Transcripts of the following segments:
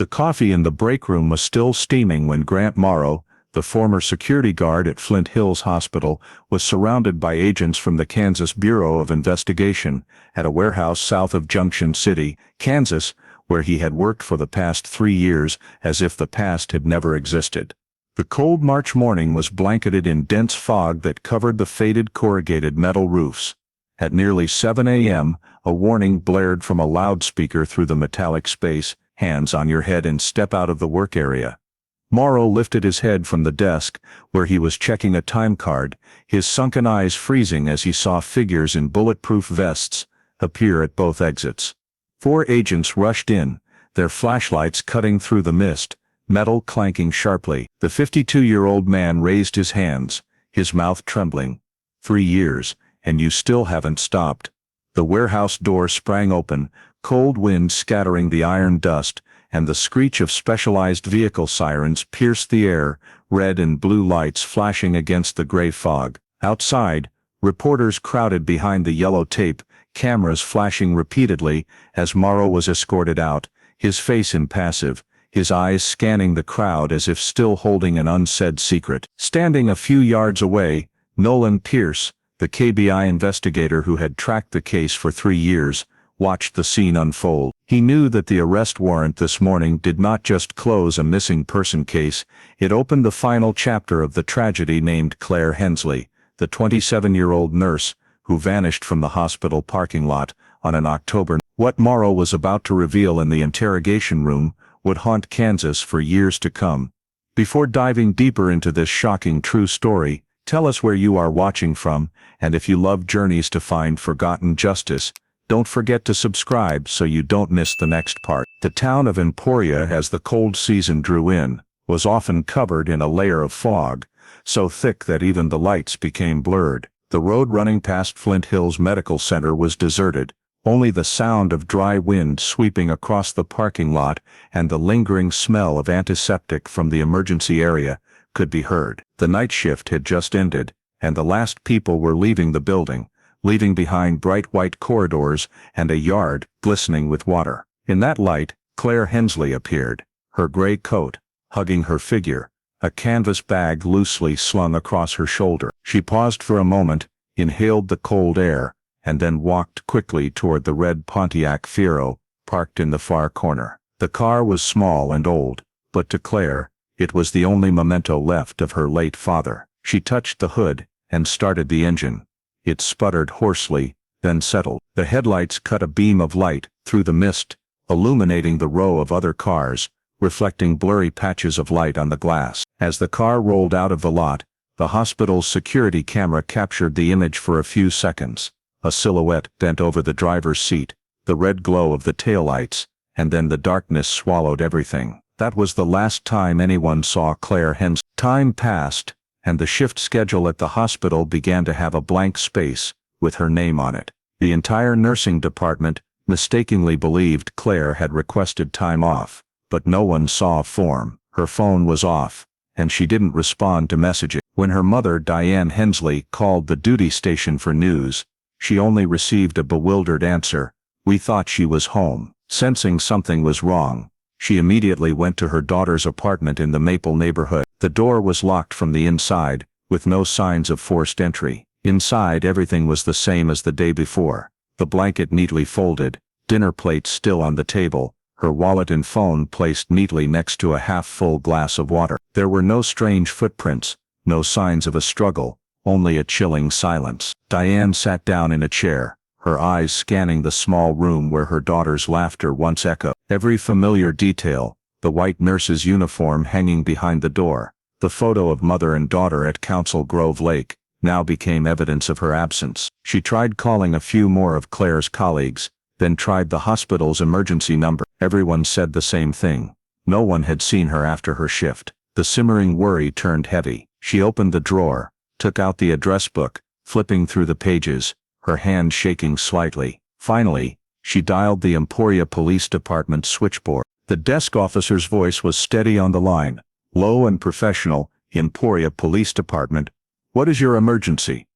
The coffee in the break room was still steaming when Grant Morrow, the former security guard at Flint Hills Hospital, was surrounded by agents from the Kansas Bureau of Investigation at a warehouse south of Junction City, Kansas, where he had worked for the past 3 years as if the past had never existed. The cold March morning was blanketed in dense fog that covered the faded corrugated metal roofs. At nearly 7 a.m., a warning blared from a loudspeaker through the metallic space, "Hands on your head and step out of the work area." Morrow lifted his head from the desk, where he was checking a time card, his sunken eyes freezing as he saw figures in bulletproof vests appear at both exits. 4 agents rushed in, their flashlights cutting through the mist, metal clanking sharply. The 52-year-old man raised his hands, his mouth trembling. 3 years, and you still haven't stopped. The warehouse door sprang open, cold wind scattering the iron dust, and the screech of specialized vehicle sirens pierced the air, red and blue lights flashing against the gray fog. Outside, reporters crowded behind the yellow tape, cameras flashing repeatedly as Morrow was escorted out, his face impassive, his eyes scanning the crowd as if still holding an unsaid secret. Standing a few yards away, Nolan Pierce, the KBI investigator who had tracked the case for 3 years, watched the scene unfold. He knew that the arrest warrant this morning did not just close a missing person case, it opened the final chapter of the tragedy named Claire Hensley, the 27-year-old nurse, who vanished from the hospital parking lot on an October. What Morrow was about to reveal in the interrogation room would haunt Kansas for years to come. Before diving deeper into this shocking true story, tell us where you are watching from, and if you love journeys to find forgotten justice, don't forget to subscribe so you don't miss the next part. The town of Emporia, as the cold season drew in, was often covered in a layer of fog, so thick that even the lights became blurred. The road running past Flint Hills Medical Center was deserted. Only the sound of dry wind sweeping across the parking lot and the lingering smell of antiseptic from the emergency area could be heard. The night shift had just ended, and the last people were leaving the building, leaving behind bright white corridors and a yard glistening with water. In that light, Claire Hensley appeared, her gray coat hugging her figure, a canvas bag loosely slung across her shoulder. She paused for a moment, inhaled the cold air, and then walked quickly toward the red Pontiac Fiero, parked in the far corner. The car was small and old, but to Claire, it was the only memento left of her late father. She touched the hood and started the engine. It sputtered hoarsely, then settled. The headlights cut a beam of light through the mist, illuminating the row of other cars, reflecting blurry patches of light on the glass. As the car rolled out of the lot, the hospital's security camera captured the image for a few seconds. A silhouette bent over the driver's seat, the red glow of the taillights, and then the darkness swallowed everything. That was the last time anyone saw Claire Hensley. Time passed, and the shift schedule at the hospital began to have a blank space with her name on it. The entire nursing department mistakenly believed Claire had requested time off, but no one saw a form. Her phone was off, and she didn't respond to messaging. When her mother, Diane Hensley, called the duty station for news, she only received a bewildered answer, "We thought she was home." Sensing something was wrong, she immediately went to her daughter's apartment in the Maple neighborhood. The door was locked from the inside, with no signs of forced entry. Inside, everything was the same as the day before. The blanket neatly folded, dinner plates still on the table, her wallet and phone placed neatly next to a half-full glass of water. There were no strange footprints, no signs of a struggle, only a chilling silence. Diane sat down in a chair, her eyes scanning the small room where her daughter's laughter once echoed. Every familiar detail, the white nurse's uniform hanging behind the door, the photo of mother and daughter at Council Grove Lake, now became evidence of her absence. She tried calling a few more of Claire's colleagues, then tried the hospital's emergency number. Everyone said the same thing. No one had seen her after her shift. The simmering worry turned heavy. She opened the drawer, took out the address book, flipping through the pages, her hand shaking slightly. Finally, she dialed the Emporia Police Department switchboard. The desk officer's voice was steady on the line, low and professional. "Emporia Police Department. What is your emergency?"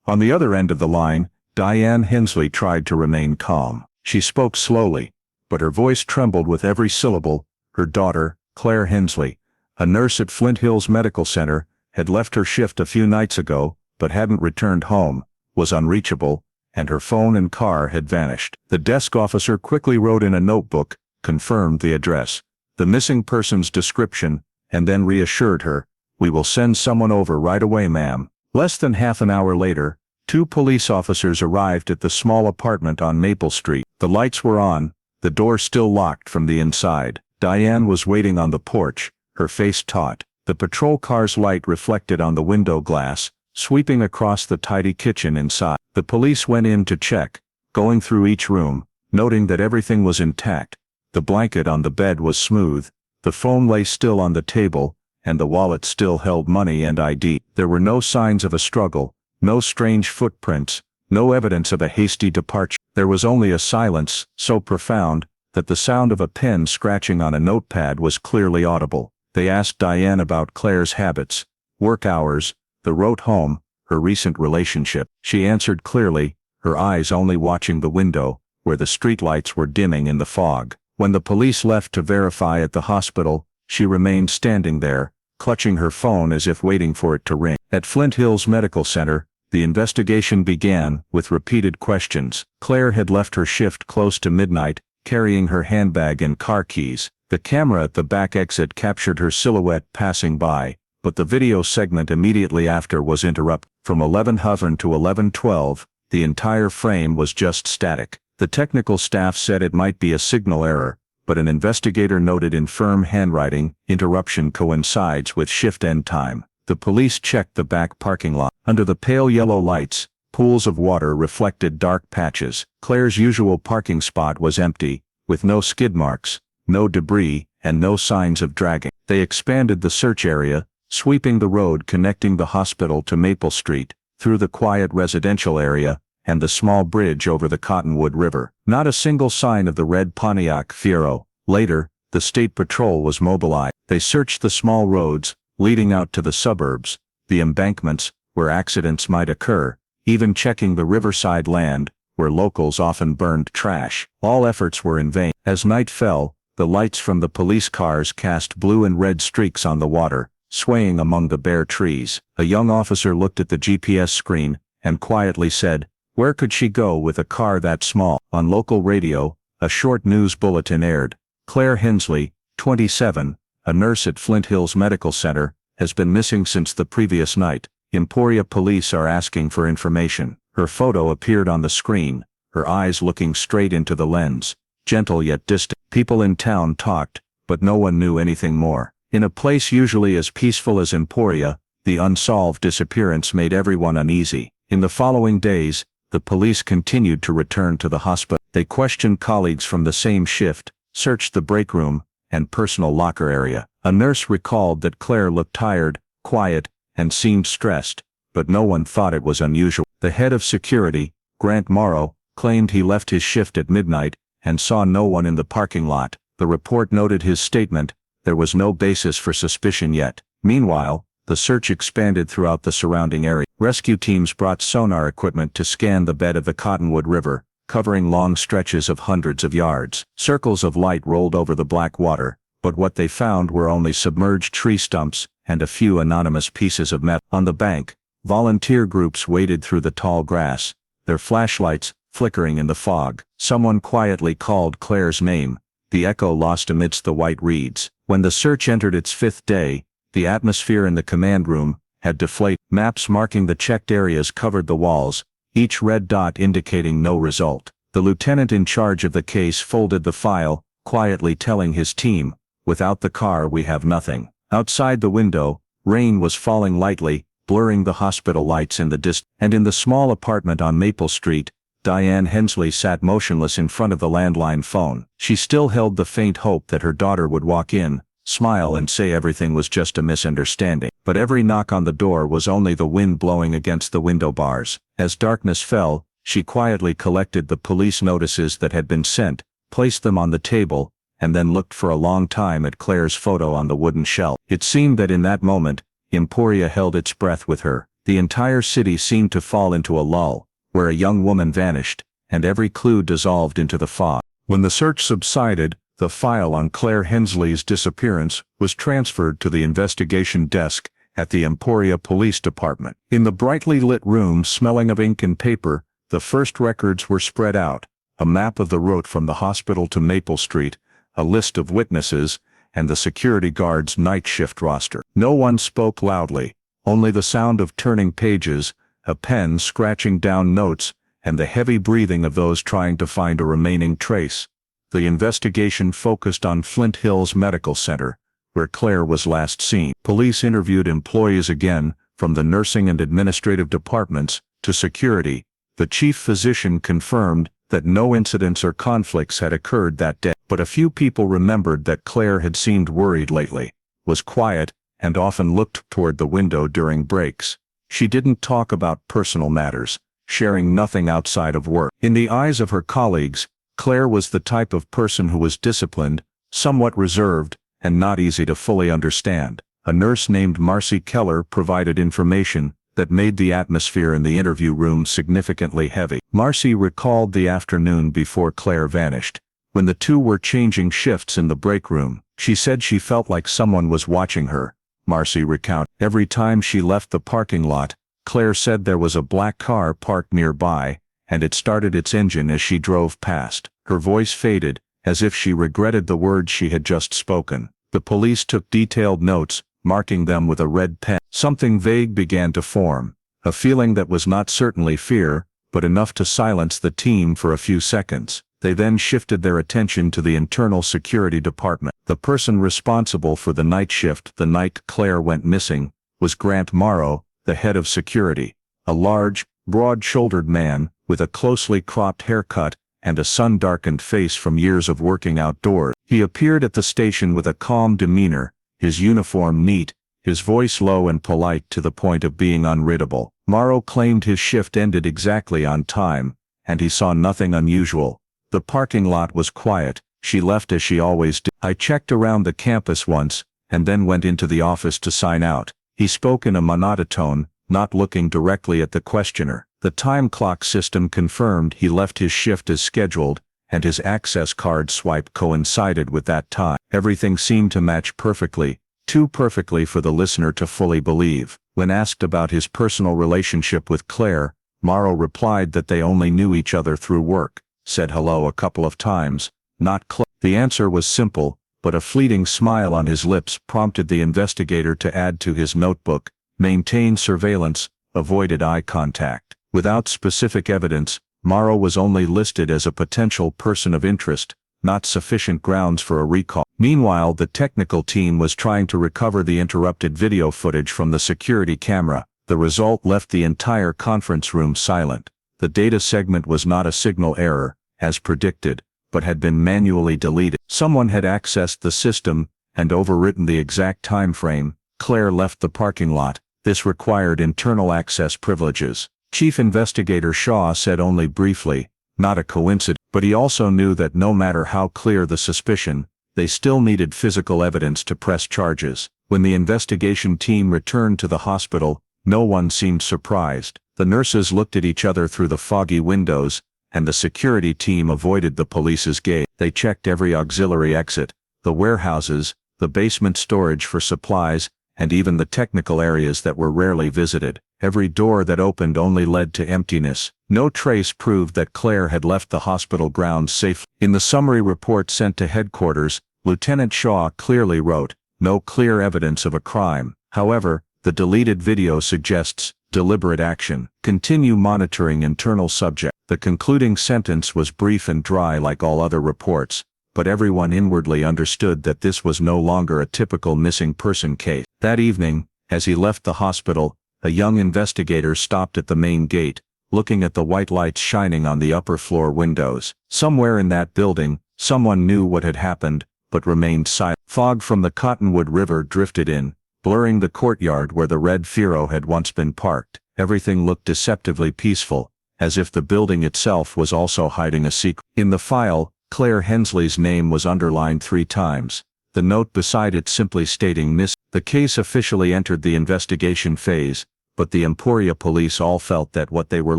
On the other end of the line, Diane Hensley tried to remain calm. She spoke slowly, but her voice trembled with every syllable, Her daughter, Claire Hensley, a nurse at Flint Hills Medical Center, had left her shift a few nights ago, but hadn't returned home, was unreachable, and her phone and car had vanished. The desk officer quickly wrote in a notebook, confirmed the address, the missing person's description, and then reassured her, "We will send someone over right away, ma'am." Less than half an hour later, 2 police officers arrived at the small apartment on Maple Street. The lights were on, the door still locked from the inside. Diane was waiting on the porch, her face taut. The patrol car's light reflected on the window glass, sweeping across the tidy kitchen inside. The police went in to check, going through each room, noting that everything was intact. The blanket on the bed was smooth, the phone lay still on the table, and the wallet still held money and ID. There were no signs of a struggle, no strange footprints, no evidence of a hasty departure. There was only a silence so profound that the sound of a pen scratching on a notepad was clearly audible. They asked Diane about Claire's habits, work hours, the route home, her recent relationship. She answered clearly, her eyes only watching the window, where the streetlights were dimming in the fog. When the police left to verify at the hospital, she remained standing there, clutching her phone as if waiting for it to ring. At Flint Hills Medical Center, the investigation began with repeated questions. Claire had left her shift close to midnight, carrying her handbag and car keys. The camera at the back exit captured her silhouette passing by, but the video segment immediately after was interrupted. From 11:11 to 11:12, the entire frame was just static. The technical staff said it might be a signal error, but an investigator noted in firm handwriting, interruption coincides with shift end time. The police checked the back parking lot. Under the pale yellow lights, pools of water reflected dark patches. Claire's usual parking spot was empty, with no skid marks, no debris, and no signs of dragging. They expanded the search area, sweeping the road connecting the hospital to Maple Street, through the quiet residential area, and the small bridge over the Cottonwood River. Not a single sign of the red Pontiac Fiero. Later, the state patrol was mobilized. They searched the small roads, leading out to the suburbs, the embankments, where accidents might occur, even checking the riverside land, where locals often burned trash. All efforts were in vain. As night fell, the lights from the police cars cast blue and red streaks on the water, swaying among the bare trees. A young officer looked at the GPS screen, and quietly said, "Where could she go with a car that small?" On local radio, a short news bulletin aired. Claire Hensley, 27, a nurse at Flint Hills Medical Center, has been missing since the previous night. Emporia police are asking for information. Her photo appeared on the screen, her eyes looking straight into the lens, gentle yet distant. People in town talked, but no one knew anything more. In a place usually as peaceful as Emporia, the unsolved disappearance made everyone uneasy. In the following days, the police continued to return to the hospital. They questioned colleagues from the same shift, searched the break room, and personal locker area. A nurse recalled that Claire looked tired, quiet, and seemed stressed, but no one thought it was unusual. The head of security, Grant Morrow, claimed he left his shift at midnight and saw no one in the parking lot. The report noted his statement, there was no basis for suspicion yet. Meanwhile, the search expanded throughout the surrounding area. Rescue teams brought sonar equipment to scan the bed of the Cottonwood River, covering long stretches of hundreds of yards. Circles of light rolled over the black water, but what they found were only submerged tree stumps and a few anonymous pieces of metal. On the bank, volunteer groups waded through the tall grass, their flashlights flickering in the fog. Someone quietly called Claire's name, the echo lost amidst the white reeds. When the search entered its 5th day, the atmosphere in the command room had deflated. Maps marking the checked areas covered the walls, each red dot indicating no result. The lieutenant in charge of the case folded the file, quietly telling his team, "Without the car we have nothing." Outside the window, rain was falling lightly, blurring the hospital lights in the distance. And in the small apartment on Maple Street, Diane Hensley sat motionless in front of the landline phone. She still held the faint hope that her daughter would walk in, smile and say everything was just a misunderstanding. But every knock on the door was only the wind blowing against the window bars. As darkness fell, she quietly collected the police notices that had been sent, placed them on the table, and then looked for a long time at Claire's photo on the wooden shelf. It seemed that in that moment, Emporia held its breath with her. The entire city seemed to fall into a lull, where a young woman vanished, and every clue dissolved into the fog. When the search subsided, The file on Claire Hensley's disappearance was transferred to the investigation desk at the Emporia Police Department. In the brightly lit room smelling of ink and paper, the first records were spread out: a map of the route from the hospital to Maple Street, a list of witnesses, and the security guard's night shift roster. No one spoke loudly, only the sound of turning pages, a pen scratching down notes, and the heavy breathing of those trying to find a remaining trace. The investigation focused on Flint Hills Medical Center, where Claire was last seen. Police interviewed employees again, from the nursing and administrative departments to security. The chief physician confirmed that no incidents or conflicts had occurred that day, but a few people remembered that Claire had seemed worried lately, was quiet, and often looked toward the window during breaks. She didn't talk about personal matters, sharing nothing outside of work. In the eyes of her colleagues, Claire was the type of person who was disciplined, somewhat reserved, and not easy to fully understand. A nurse named Marcy Keller provided information that made the atmosphere in the interview room significantly heavy. Marcy recalled the afternoon before Claire vanished. When the two were changing shifts in the break room, she said she felt like someone was watching her. Marcy recounted, every time she left the parking lot, Claire said there was a black car parked nearby, and it started its engine as she drove past. Her voice faded, as if she regretted the words she had just spoken. The police took detailed notes, marking them with a red pen. Something vague began to form, a feeling that was not certainly fear, but enough to silence the team for a few seconds. They then shifted their attention to the internal security department. The person responsible for the night shift the night Claire went missing was Grant Morrow, the head of security, a large, broad-shouldered man with a closely cropped haircut and a sun-darkened face from years of working outdoors. He appeared at the station with a calm demeanor, his uniform neat, his voice low and polite to the point of being unreadable. Morrow claimed his shift ended exactly on time, and he saw nothing unusual. The parking lot was quiet. She left as she always did. I checked around the campus once, and then went into the office to sign out. He spoke in a monotone, not looking directly at the questioner. The time clock system confirmed he left his shift as scheduled, and his access card swipe coincided with that time. Everything seemed to match perfectly, too perfectly for the listener to fully believe. When asked about his personal relationship with Claire, Morrow replied that they only knew each other through work, said hello a couple of times, not close. The answer was simple, but a fleeting smile on his lips prompted the investigator to add to his notebook, maintain surveillance, avoided eye contact. Without specific evidence, Morrow was only listed as a potential person of interest, not sufficient grounds for a recall. Meanwhile, the technical team was trying to recover the interrupted video footage from the security camera. The result left the entire conference room silent. The data segment was not a signal error, as predicted, but had been manually deleted. Someone had accessed the system and overwritten the exact time frame. Claire left the parking lot. This required internal access privileges. Chief Investigator Shaw said only briefly, not a coincidence, but he also knew that no matter how clear the suspicion, they still needed physical evidence to press charges. When the investigation team returned to the hospital, no one seemed surprised. The nurses looked at each other through the foggy windows, and the security team avoided the police's gaze. They checked every auxiliary exit, the warehouses, the basement storage for supplies, and even the technical areas that were rarely visited. Every door that opened only led to emptiness. No trace proved that Claire had left the hospital grounds safely. In the summary report sent to headquarters, Lieutenant Shaw clearly wrote, "No clear evidence of a crime." However, the deleted video suggests deliberate action. Continue monitoring internal subject. The concluding sentence was brief and dry like all other reports, but everyone inwardly understood that this was no longer a typical missing person case. That evening, as he left the hospital, a young investigator stopped at the main gate, looking at the white lights shining on the upper floor windows. Somewhere in that building, someone knew what had happened, but remained silent. Fog from the Cottonwood River drifted in, blurring the courtyard where the red Firo had once been parked. Everything looked deceptively peaceful, as if the building itself was also hiding a secret. In the file, Claire Hensley's name was underlined 3 times. The note beside it simply stating missing. The case officially entered the investigation phase, but the Emporia police all felt that what they were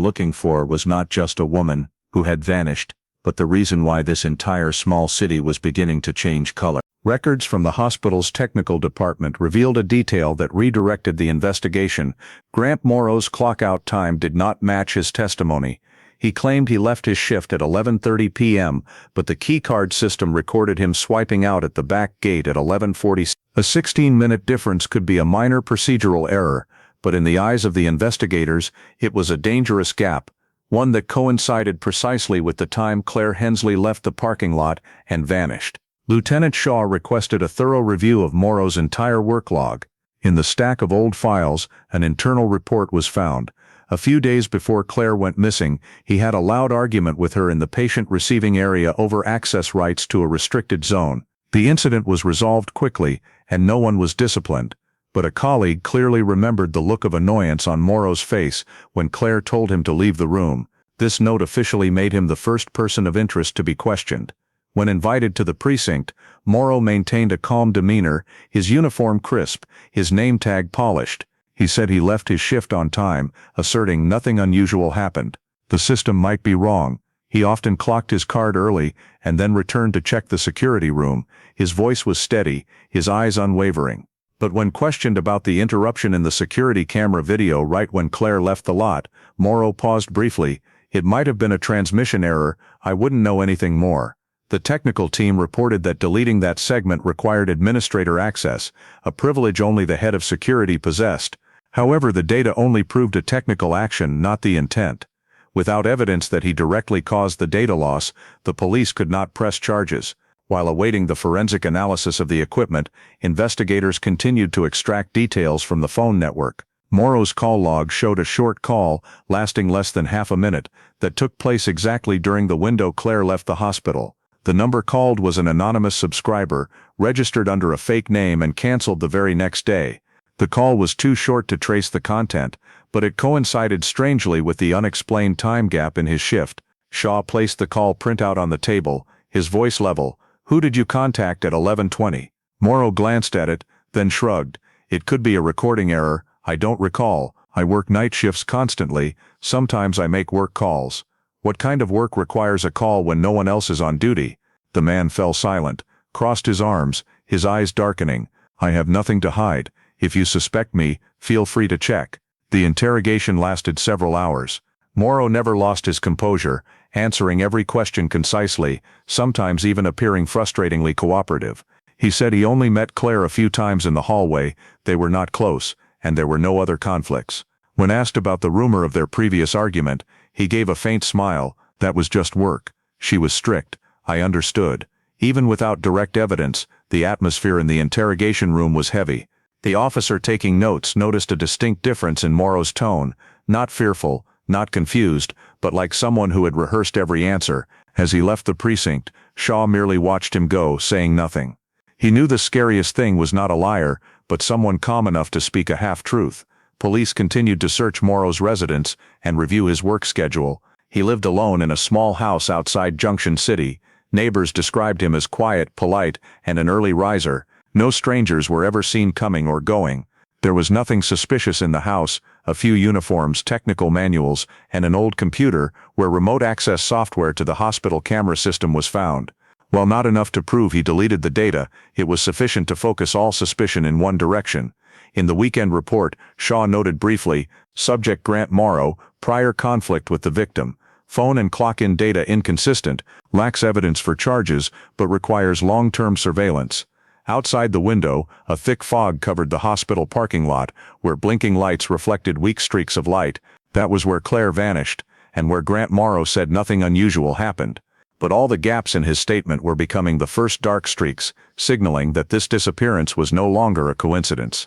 looking for was not just a woman who had vanished, but the reason why this entire small city was beginning to change color. Records from the hospital's technical department revealed a detail that redirected the investigation. Grant Morrow's clock-out time did not match his testimony. He claimed he left his shift at 11:30 p.m., but the keycard system recorded him swiping out at the back gate at 11:40. A 16-minute difference could be a minor procedural error, but in the eyes of the investigators, it was a dangerous gap, one that coincided precisely with the time Claire Hensley left the parking lot and vanished. Lieutenant Shaw requested a thorough review of Morrow's entire work log. In the stack of old files, an internal report was found. A few days before Claire went missing, he had a loud argument with her in the patient receiving area over access rights to a restricted zone. The incident was resolved quickly, and no one was disciplined. But a colleague clearly remembered the look of annoyance on Morrow's face when Claire told him to leave the room. This note officially made him the first person of interest to be questioned. When invited to the precinct, Morrow maintained a calm demeanor, his uniform crisp, his name tag polished. He said he left his shift on time, asserting nothing unusual happened. The system might be wrong. He often clocked his card early and then returned to check the security room. His voice was steady, his eyes unwavering. But when questioned about the interruption in the security camera video right when Claire left the lot, Morrow paused briefly. "It might have been a transmission error, I wouldn't know anything more." The technical team reported that deleting that segment required administrator access, a privilege only the head of security possessed. However, the data only proved a technical action, not the intent. Without evidence that he directly caused the data loss, the police could not press charges. While awaiting the forensic analysis of the equipment, investigators continued to extract details from the phone network. Morrow's call log showed a short call, lasting less than half a minute, that took place exactly during the window Claire left the hospital. The number called was an anonymous subscriber, registered under a fake name and canceled the very next day. The call was too short to trace the content, but it coincided strangely with the unexplained time gap in his shift. Shaw placed the call printout on the table, his voice level. "Who did you contact at 11:20? Morrow glanced at it, then shrugged. "It could be a recording error, I don't recall. I work night shifts constantly, sometimes I make work calls." "What kind of work requires a call when no one else is on duty?" The man fell silent, crossed his arms, his eyes darkening. "I have nothing to hide. If you suspect me, feel free to check." The interrogation lasted several hours. Morrow never lost his composure, answering every question concisely, sometimes even appearing frustratingly cooperative. He said he only met Claire a few times in the hallway, they were not close, and there were no other conflicts. When asked about the rumor of their previous argument, he gave a faint smile. "That was just work. She was strict, I understood." Even without direct evidence, the atmosphere in the interrogation room was heavy. The officer taking notes noticed a distinct difference in Morrow's tone, not fearful, not confused, but like someone who had rehearsed every answer. As he left the precinct, Shaw merely watched him go, saying nothing. He knew the scariest thing was not a liar, but someone calm enough to speak a half-truth. Police continued to search Morrow's residence and review his work schedule. He lived alone in a small house outside Junction City. Neighbors described him as quiet, polite, and an early riser. No strangers were ever seen coming or going. There was nothing suspicious in the house, a few uniforms, technical manuals, and an old computer where remote access software to the hospital camera system was found. While not enough to prove he deleted the data, it was sufficient to focus all suspicion in one direction. In the weekend report, Shaw noted briefly, "Subject Grant Morrow, prior conflict with the victim. Phone and clock-in data inconsistent, lacks evidence for charges, but requires long-term surveillance." Outside the window, a thick fog covered the hospital parking lot, where blinking lights reflected weak streaks of light. That was where Claire vanished, and where Grant Morrow said nothing unusual happened. But all the gaps in his statement were becoming the first dark streaks, signaling that this disappearance was no longer a coincidence.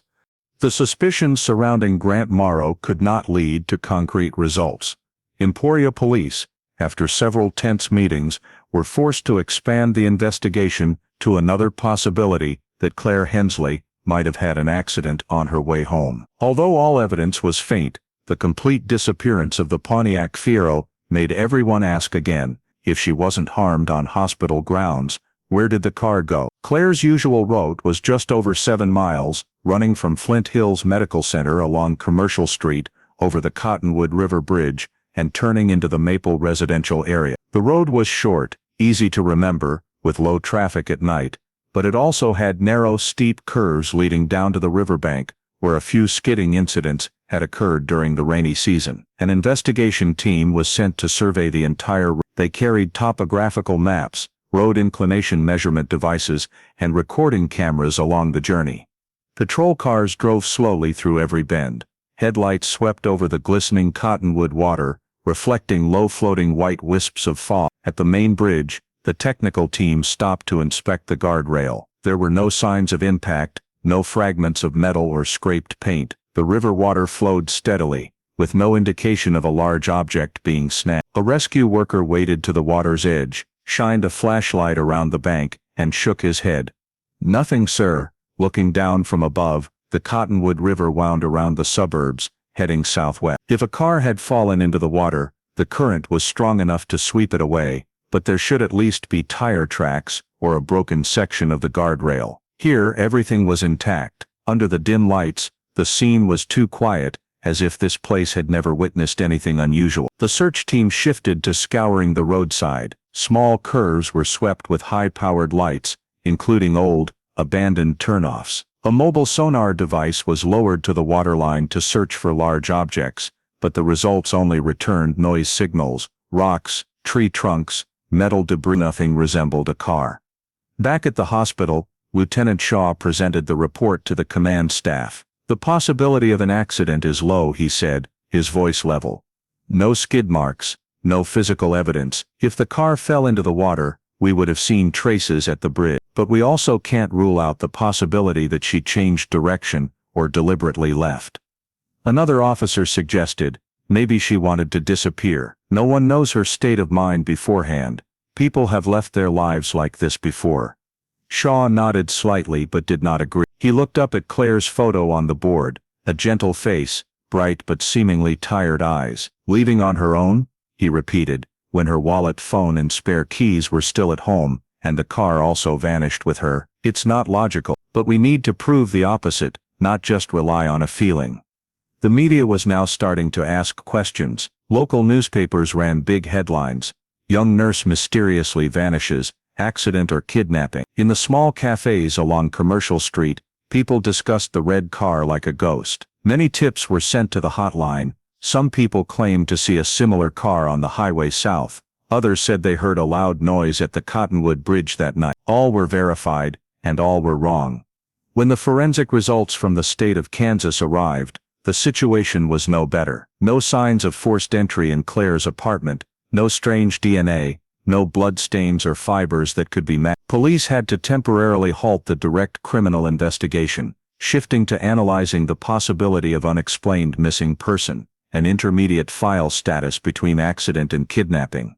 The suspicions surrounding Grant Morrow could not lead to concrete results. Emporia police, after several tense meetings, were forced to expand the investigation to another possibility that Claire Hensley might have had an accident on her way home. Although all evidence was faint, the complete disappearance of the Pontiac Fiero made everyone ask again, if she wasn't harmed on hospital grounds, where did the car go? Claire's usual route was just over 7 miles, running from Flint Hills Medical Center along Commercial Street, over the Cottonwood River Bridge, and turning into the Maple residential area. The road was short, easy to remember, with low traffic at night, but it also had narrow, steep curves leading down to the riverbank, where a few skidding incidents had occurred during the rainy season. An investigation team was sent to survey the entire road. They carried topographical maps, road inclination measurement devices, and recording cameras along the journey. Patrol cars drove slowly through every bend. Headlights swept over the glistening cottonwood water, reflecting low floating white wisps of fog. At the main bridge, the technical team stopped to inspect the guardrail. There were no signs of impact, no fragments of metal or scraped paint. The river water flowed steadily, with no indication of a large object being snagged. A rescue worker waded to the water's edge, shined a flashlight around the bank, and shook his head. "Nothing, sir." Looking down from above, the Cottonwood River wound around the suburbs, heading southwest. If a car had fallen into the water, the current was strong enough to sweep it away, but there should at least be tire tracks or a broken section of the guardrail. Here everything was intact. Under the dim lights, the scene was too quiet, as if this place had never witnessed anything unusual. The search team shifted to scouring the roadside. Small curves were swept with high-powered lights, including old, abandoned turnoffs. A mobile sonar device was lowered to the waterline to search for large objects, but the results only returned noise signals, rocks, tree trunks, metal debris. Nothing resembled a car. Back at the hospital, Lieutenant Shaw presented the report to the command staff. "The possibility of an accident is low," he said, his voice level. "No skid marks, no physical evidence. If the car fell into the water, we would have seen traces at the bridge. But we also can't rule out the possibility that she changed direction or deliberately left." Another officer suggested, "Maybe she wanted to disappear. No one knows her state of mind beforehand. People have left their lives like this before." Shaw nodded slightly but did not agree. He looked up at Claire's photo on the board, a gentle face, bright but seemingly tired eyes. "Leaving on her own?" he repeated, when her wallet, phone and spare keys were still at home, and the car also vanished with her. "It's not logical, but we need to prove the opposite, not just rely on a feeling." The media was now starting to ask questions. Local newspapers ran big headlines. "Young nurse mysteriously vanishes, accident or kidnapping." In the small cafes along Commercial Street, people discussed the red car like a ghost. Many tips were sent to the hotline. Some people claimed to see a similar car on the highway south. Others said they heard a loud noise at the Cottonwood Bridge that night. All were verified, and all were wrong. When the forensic results from the state of Kansas arrived, the situation was no better. No signs of forced entry in Claire's apartment, no strange DNA, no blood stains or fibers that could be matched. Police had to temporarily halt the direct criminal investigation, shifting to analyzing the possibility of unexplained missing person, an intermediate file status between accident and kidnapping.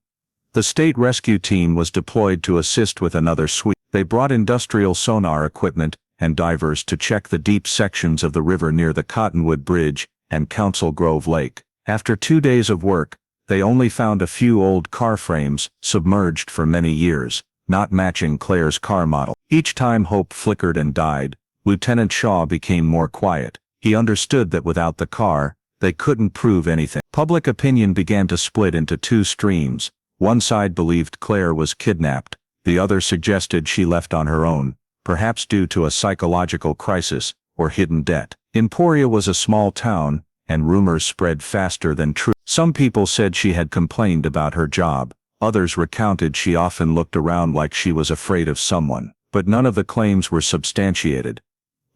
The state rescue team was deployed to assist with another sweep. They brought industrial sonar equipment and divers to check the deep sections of the river near the Cottonwood Bridge and Council Grove Lake. After 2 days of work, they only found a few old car frames, submerged for many years, not matching Claire's car model. Each time hope flickered and died, Lieutenant Shaw became more quiet. He understood that without the car, they couldn't prove anything. Public opinion began to split into two streams. One side believed Claire was kidnapped, the other suggested she left on her own, perhaps due to a psychological crisis or hidden debt. Emporia was a small town, and rumors spread faster than truth. Some people said she had complained about her job. Others recounted she often looked around like she was afraid of someone, but none of the claims were substantiated.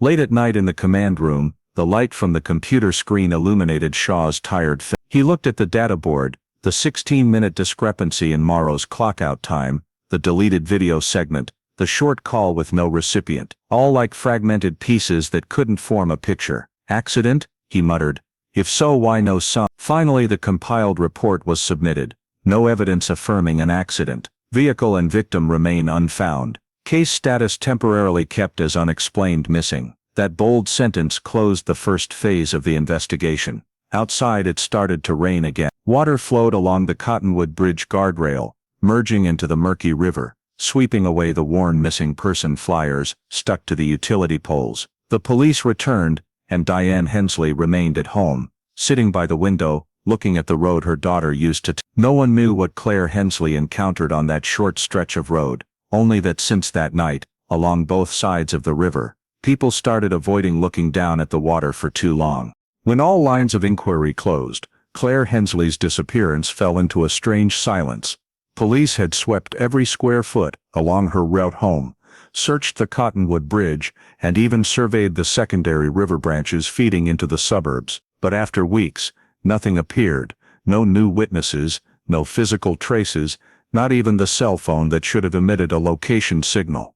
Late at night in the command room, the light from the computer screen illuminated Shaw's tired face. He looked at the data board, the 16-minute discrepancy in Morrow's clock-out time, the deleted video segment, the short call with no recipient, all like fragmented pieces that couldn't form a picture. "Accident?" he muttered. "If so, why no sign?" Finally, the compiled report was submitted. No evidence affirming an accident. Vehicle and victim remain unfound. Case status temporarily kept as unexplained missing. That bold sentence closed the first phase of the investigation. Outside it started to rain again. Water flowed along the Cottonwood Bridge guardrail, merging into the murky river, sweeping away the worn missing person flyers stuck to the utility poles. The police returned, and Diane Hensley remained at home, sitting by the window, looking at the road her daughter used to take. No one knew what Claire Hensley encountered on that short stretch of road, only that since that night, along both sides of the river, people started avoiding looking down at the water for too long. When all lines of inquiry closed, Claire Hensley's disappearance fell into a strange silence. Police had swept every square foot along her route home, searched the Cottonwood Bridge, and even surveyed the secondary river branches feeding into the suburbs. But after weeks, nothing appeared, no new witnesses, no physical traces, not even the cell phone that should have emitted a location signal.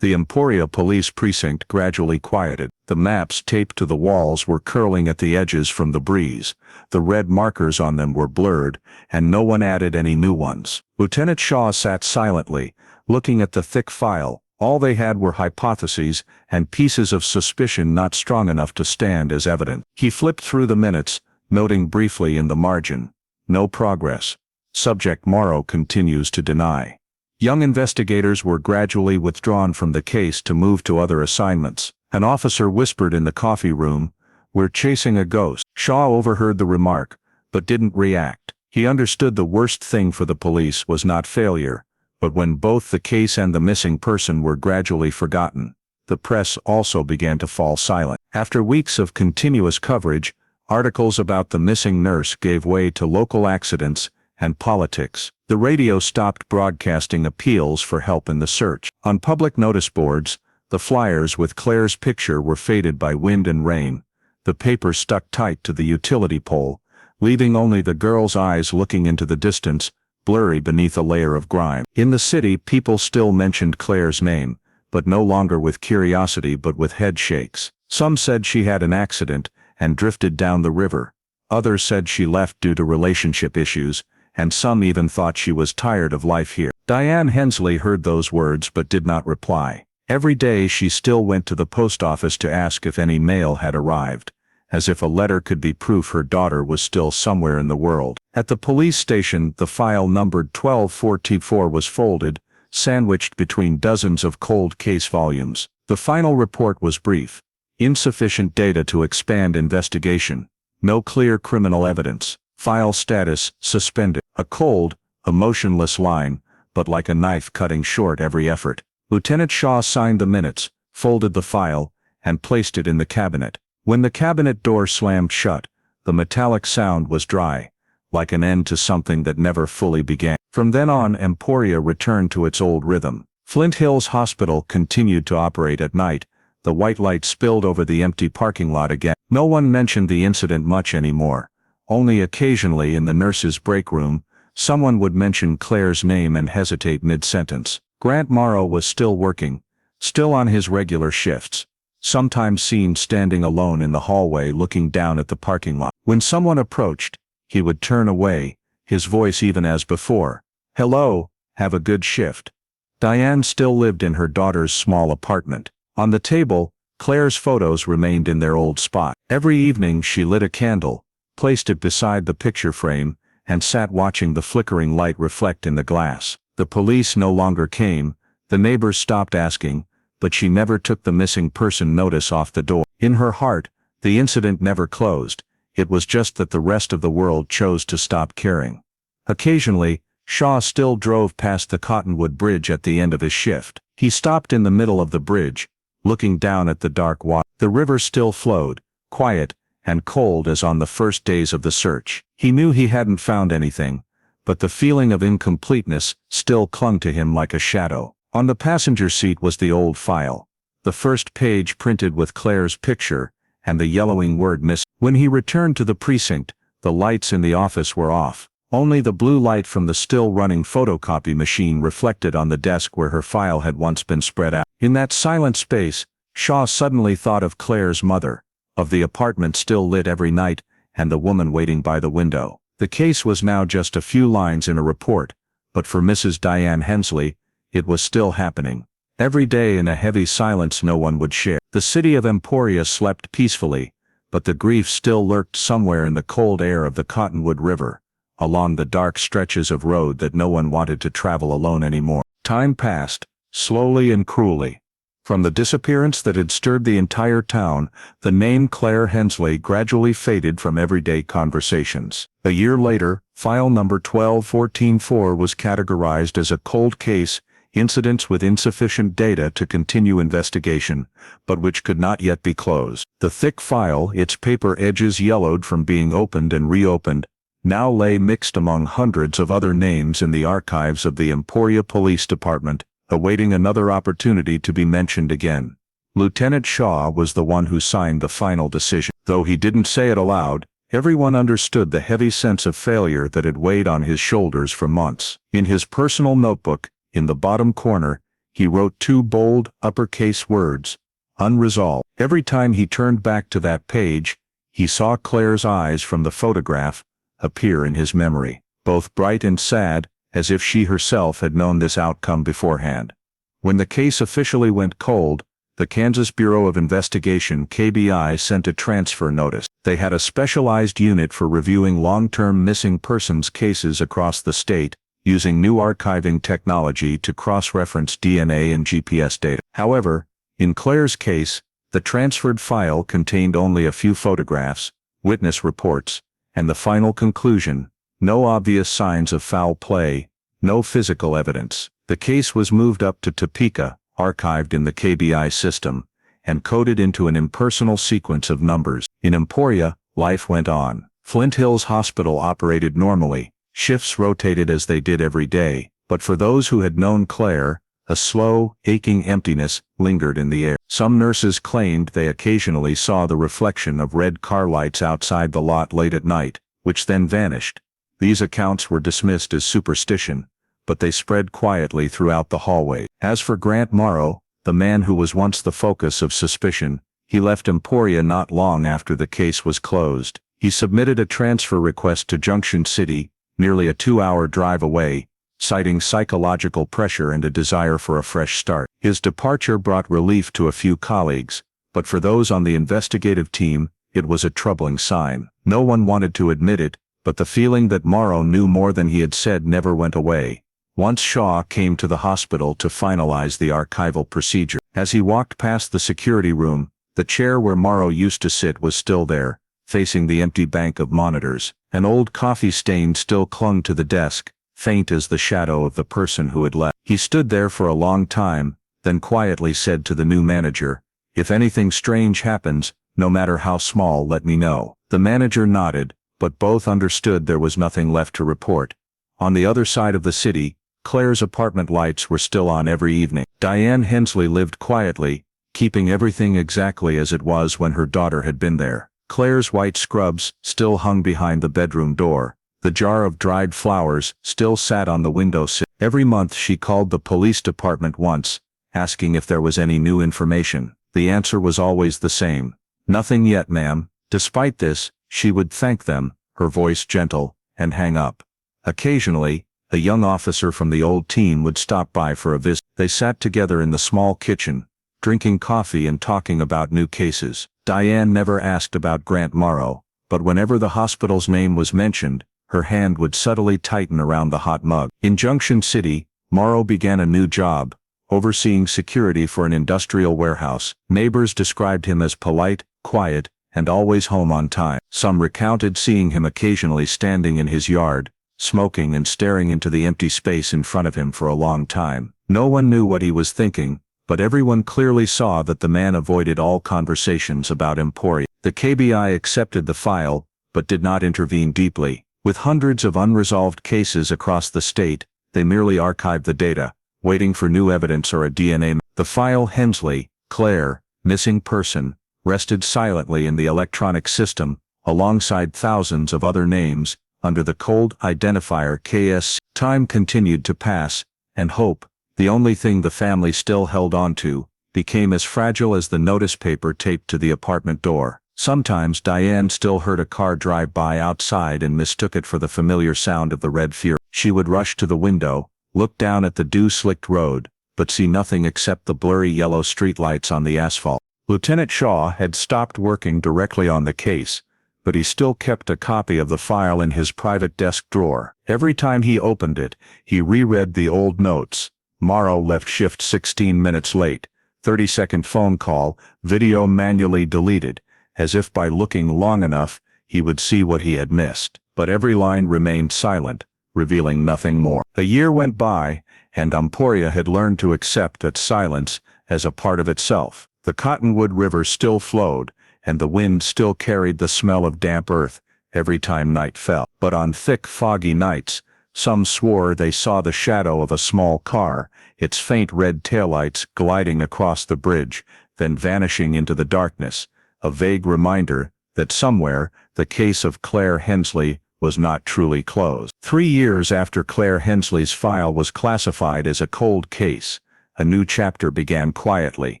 The Emporia police precinct gradually quieted. The maps taped to the walls were curling at the edges from the breeze. The red markers on them were blurred, and no one added any new ones. Lieutenant Shaw sat silently, looking at the thick file. All they had were hypotheses and pieces of suspicion not strong enough to stand as evidence. He flipped through the minutes, noting briefly in the margin, "No progress. Subject Morrow continues to deny." Young investigators were gradually withdrawn from the case to move to other assignments. An officer whispered in the coffee room, "We're chasing a ghost." Shaw overheard the remark, but didn't react. He understood the worst thing for the police was not failure, but when both the case and the missing person were gradually forgotten, the press also began to fall silent. After weeks of continuous coverage, articles about the missing nurse gave way to local accidents and politics. The radio stopped broadcasting appeals for help in the search. On public notice boards, the flyers with Claire's picture were faded by wind and rain. The paper stuck tight to the utility pole, leaving only the girl's eyes looking into the distance, blurry beneath a layer of grime. In the city, people still mentioned Claire's name, but no longer with curiosity but with head shakes. Some said she had an accident and drifted down the river. Others said she left due to relationship issues, and some even thought she was tired of life here. Diane Hensley heard those words but did not reply. Every day she still went to the post office to ask if any mail had arrived, as if a letter could be proof her daughter was still somewhere in the world. At the police station, the file numbered 1244 was folded, sandwiched between dozens of cold case volumes. The final report was brief. Insufficient data to expand investigation. No clear criminal evidence. File status, suspended. A cold, emotionless line, but like a knife cutting short every effort. Lieutenant Shaw signed the minutes, folded the file, and placed it in the cabinet. When the cabinet door slammed shut, the metallic sound was dry, like an end to something that never fully began. From then on, Emporia returned to its old rhythm. Flint Hills Hospital continued to operate at night. The white light spilled over the empty parking lot again. No one mentioned the incident much anymore. Only occasionally in the nurse's break room, someone would mention Claire's name and hesitate mid-sentence. Grant Morrow was still working, still on his regular shifts, sometimes seen standing alone in the hallway looking down at the parking lot. When someone approached, he would turn away, his voice even as before, "Hello, have a good shift." Diane still lived in her daughter's small apartment. On the table, Claire's photos remained in their old spot. Every evening she lit a candle, placed it beside the picture frame, and sat watching the flickering light reflect in the glass. The police no longer came, the neighbors stopped asking, but she never took the missing person notice off the door. In her heart, the incident never closed. It was just that the rest of the world chose to stop caring. Occasionally, Shaw still drove past the Cottonwood Bridge at the end of his shift. He stopped in the middle of the bridge, looking down at the dark water. The river still flowed, quiet and cold as on the first days of the search. He knew he hadn't found anything, but the feeling of incompleteness still clung to him like a shadow. On the passenger seat was the old file, the first page printed with Claire's picture, and the yellowing word missing. When he returned to the precinct, the lights in the office were off. Only the blue light from the still-running photocopy machine reflected on the desk where her file had once been spread out. In that silent space, Shaw suddenly thought of Claire's mother, of the apartment still lit every night, and the woman waiting by the window. The case was now just a few lines in a report, but for Mrs. Diane Hensley, it was still happening. Every day in a heavy silence no one would share. The city of Emporia slept peacefully, but the grief still lurked somewhere in the cold air of the Cottonwood River, along the dark stretches of road that no one wanted to travel alone anymore. Time passed, slowly and cruelly. From the disappearance that had stirred the entire town, the name Claire Hensley gradually faded from everyday conversations. A year later, file number 12144 was categorized as a cold case, incidents with insufficient data to continue investigation, but which could not yet be closed. The thick file, its paper edges yellowed from being opened and reopened, now lay mixed among hundreds of other names in the archives of the Emporia Police Department, awaiting another opportunity to be mentioned again. Lieutenant Shaw was the one who signed the final decision. Though he didn't say it aloud, everyone understood the heavy sense of failure that had weighed on his shoulders for months. In his personal notebook, in the bottom corner, he wrote 2 bold, uppercase words, unresolved. Every time he turned back to that page, he saw Claire's eyes from the photograph appear in his memory, both bright and sad, as if she herself had known this outcome beforehand. When the case officially went cold, the Kansas Bureau of Investigation (KBI) sent a transfer notice. They had a specialized unit for reviewing long-term missing persons cases across the state, using new archiving technology to cross-reference DNA and GPS data. However, in Claire's case, the transferred file contained only a few photographs, witness reports, and the final conclusion: no obvious signs of foul play, no physical evidence. The case was moved up to Topeka, archived in the KBI system, and coded into an impersonal sequence of numbers. In Emporia, life went on. Flint Hills Hospital operated normally, shifts rotated as they did every day, but for those who had known Claire, a slow, aching emptiness lingered in the air. Some nurses claimed they occasionally saw the reflection of red car lights outside the lot late at night, which then vanished. These accounts were dismissed as superstition, but they spread quietly throughout the hallway. As for Grant Morrow, the man who was once the focus of suspicion, he left Emporia not long after the case was closed. He submitted a transfer request to Junction City, nearly a 2-hour drive away, citing psychological pressure and a desire for a fresh start. His departure brought relief to a few colleagues, but for those on the investigative team, it was a troubling sign. No one wanted to admit it, but the feeling that Morrow knew more than he had said never went away. Once Shaw came to the hospital to finalize the archival procedure. As he walked past the security room, the chair where Morrow used to sit was still there, facing the empty bank of monitors. An old coffee stain still clung to the desk, faint as the shadow of the person who had left. He stood there for a long time, then quietly said to the new manager, "If anything strange happens, no matter how small, let me know." The manager nodded, but both understood there was nothing left to report. On the other side of the city, Claire's apartment lights were still on every evening. Diane Hensley lived quietly, keeping everything exactly as it was when her daughter had been there. Claire's white scrubs still hung behind the bedroom door. The jar of dried flowers still sat on the windowsill. Every month she called the police department once, asking if there was any new information. The answer was always the same: "Nothing yet, ma'am." Despite this, she would thank them, her voice gentle, and hang up. Occasionally, a young officer from the old team would stop by for a visit. They sat together in the small kitchen, drinking coffee and talking about new cases. Diane never asked about Grant Morrow, but whenever the hospital's name was mentioned, her hand would subtly tighten around the hot mug. In Junction City, Morrow began a new job, overseeing security for an industrial warehouse. Neighbors described him as polite, quiet, and always home on time. Some recounted seeing him occasionally standing in his yard, smoking and staring into the empty space in front of him for a long time. No one knew what he was thinking, but everyone clearly saw that the man avoided all conversations about Emporia. The KBI accepted the file, but did not intervene deeply. With hundreds of unresolved cases across the state, they merely archived the data, waiting for new evidence or a DNA. The file Hensley, Claire, missing person, rested silently in the electronic system, alongside thousands of other names, under the cold identifier KS. Time continued to pass, and hope, the only thing the family still held on to, became as fragile as the notice paper taped to the apartment door. Sometimes Diane still heard a car drive by outside and mistook it for the familiar sound of the red Fury. She would rush to the window, look down at the dew-slicked road, but see nothing except the blurry yellow streetlights on the asphalt. Lieutenant Shaw had stopped working directly on the case, but he still kept a copy of the file in his private desk drawer. Every time he opened it, he reread the old notes. Morrow left shift 16 minutes late. 30-second phone call, video manually deleted, as if by looking long enough, he would see what he had missed. But every line remained silent, revealing nothing more. A year went by, and Emporia had learned to accept that silence as a part of itself. The Cottonwood River still flowed, and the wind still carried the smell of damp earth every time night fell. But on thick, foggy nights, some swore they saw the shadow of a small car, its faint red taillights gliding across the bridge, then vanishing into the darkness, a vague reminder that somewhere the case of Claire Hensley was not truly closed. 3 years after Claire Hensley's file was classified as a cold case, a new chapter began quietly.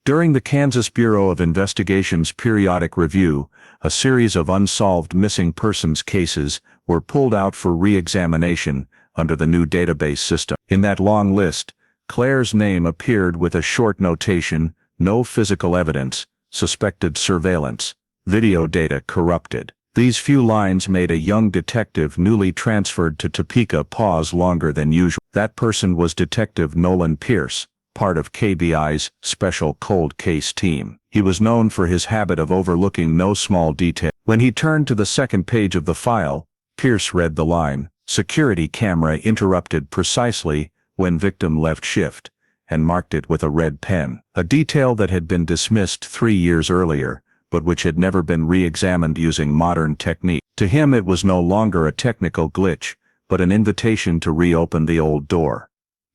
During the Kansas Bureau of Investigation's periodic review, a series of unsolved missing persons cases were pulled out for re-examination under the new database system. In that long list, Claire's name appeared with a short notation: no physical evidence, suspected surveillance, video data corrupted. These few lines made a young detective newly transferred to Topeka pause longer than usual. That person was Detective Nolan Pierce, part of KBI's special cold case team. He was known for his habit of overlooking no small detail. When he turned to the second page of the file, Pierce read the line, "Security camera interrupted precisely when victim left shift," and marked it with a red pen. A detail that had been dismissed 3 years earlier, but which had never been re-examined using modern technique. To him it was no longer a technical glitch, but an invitation to reopen the old door.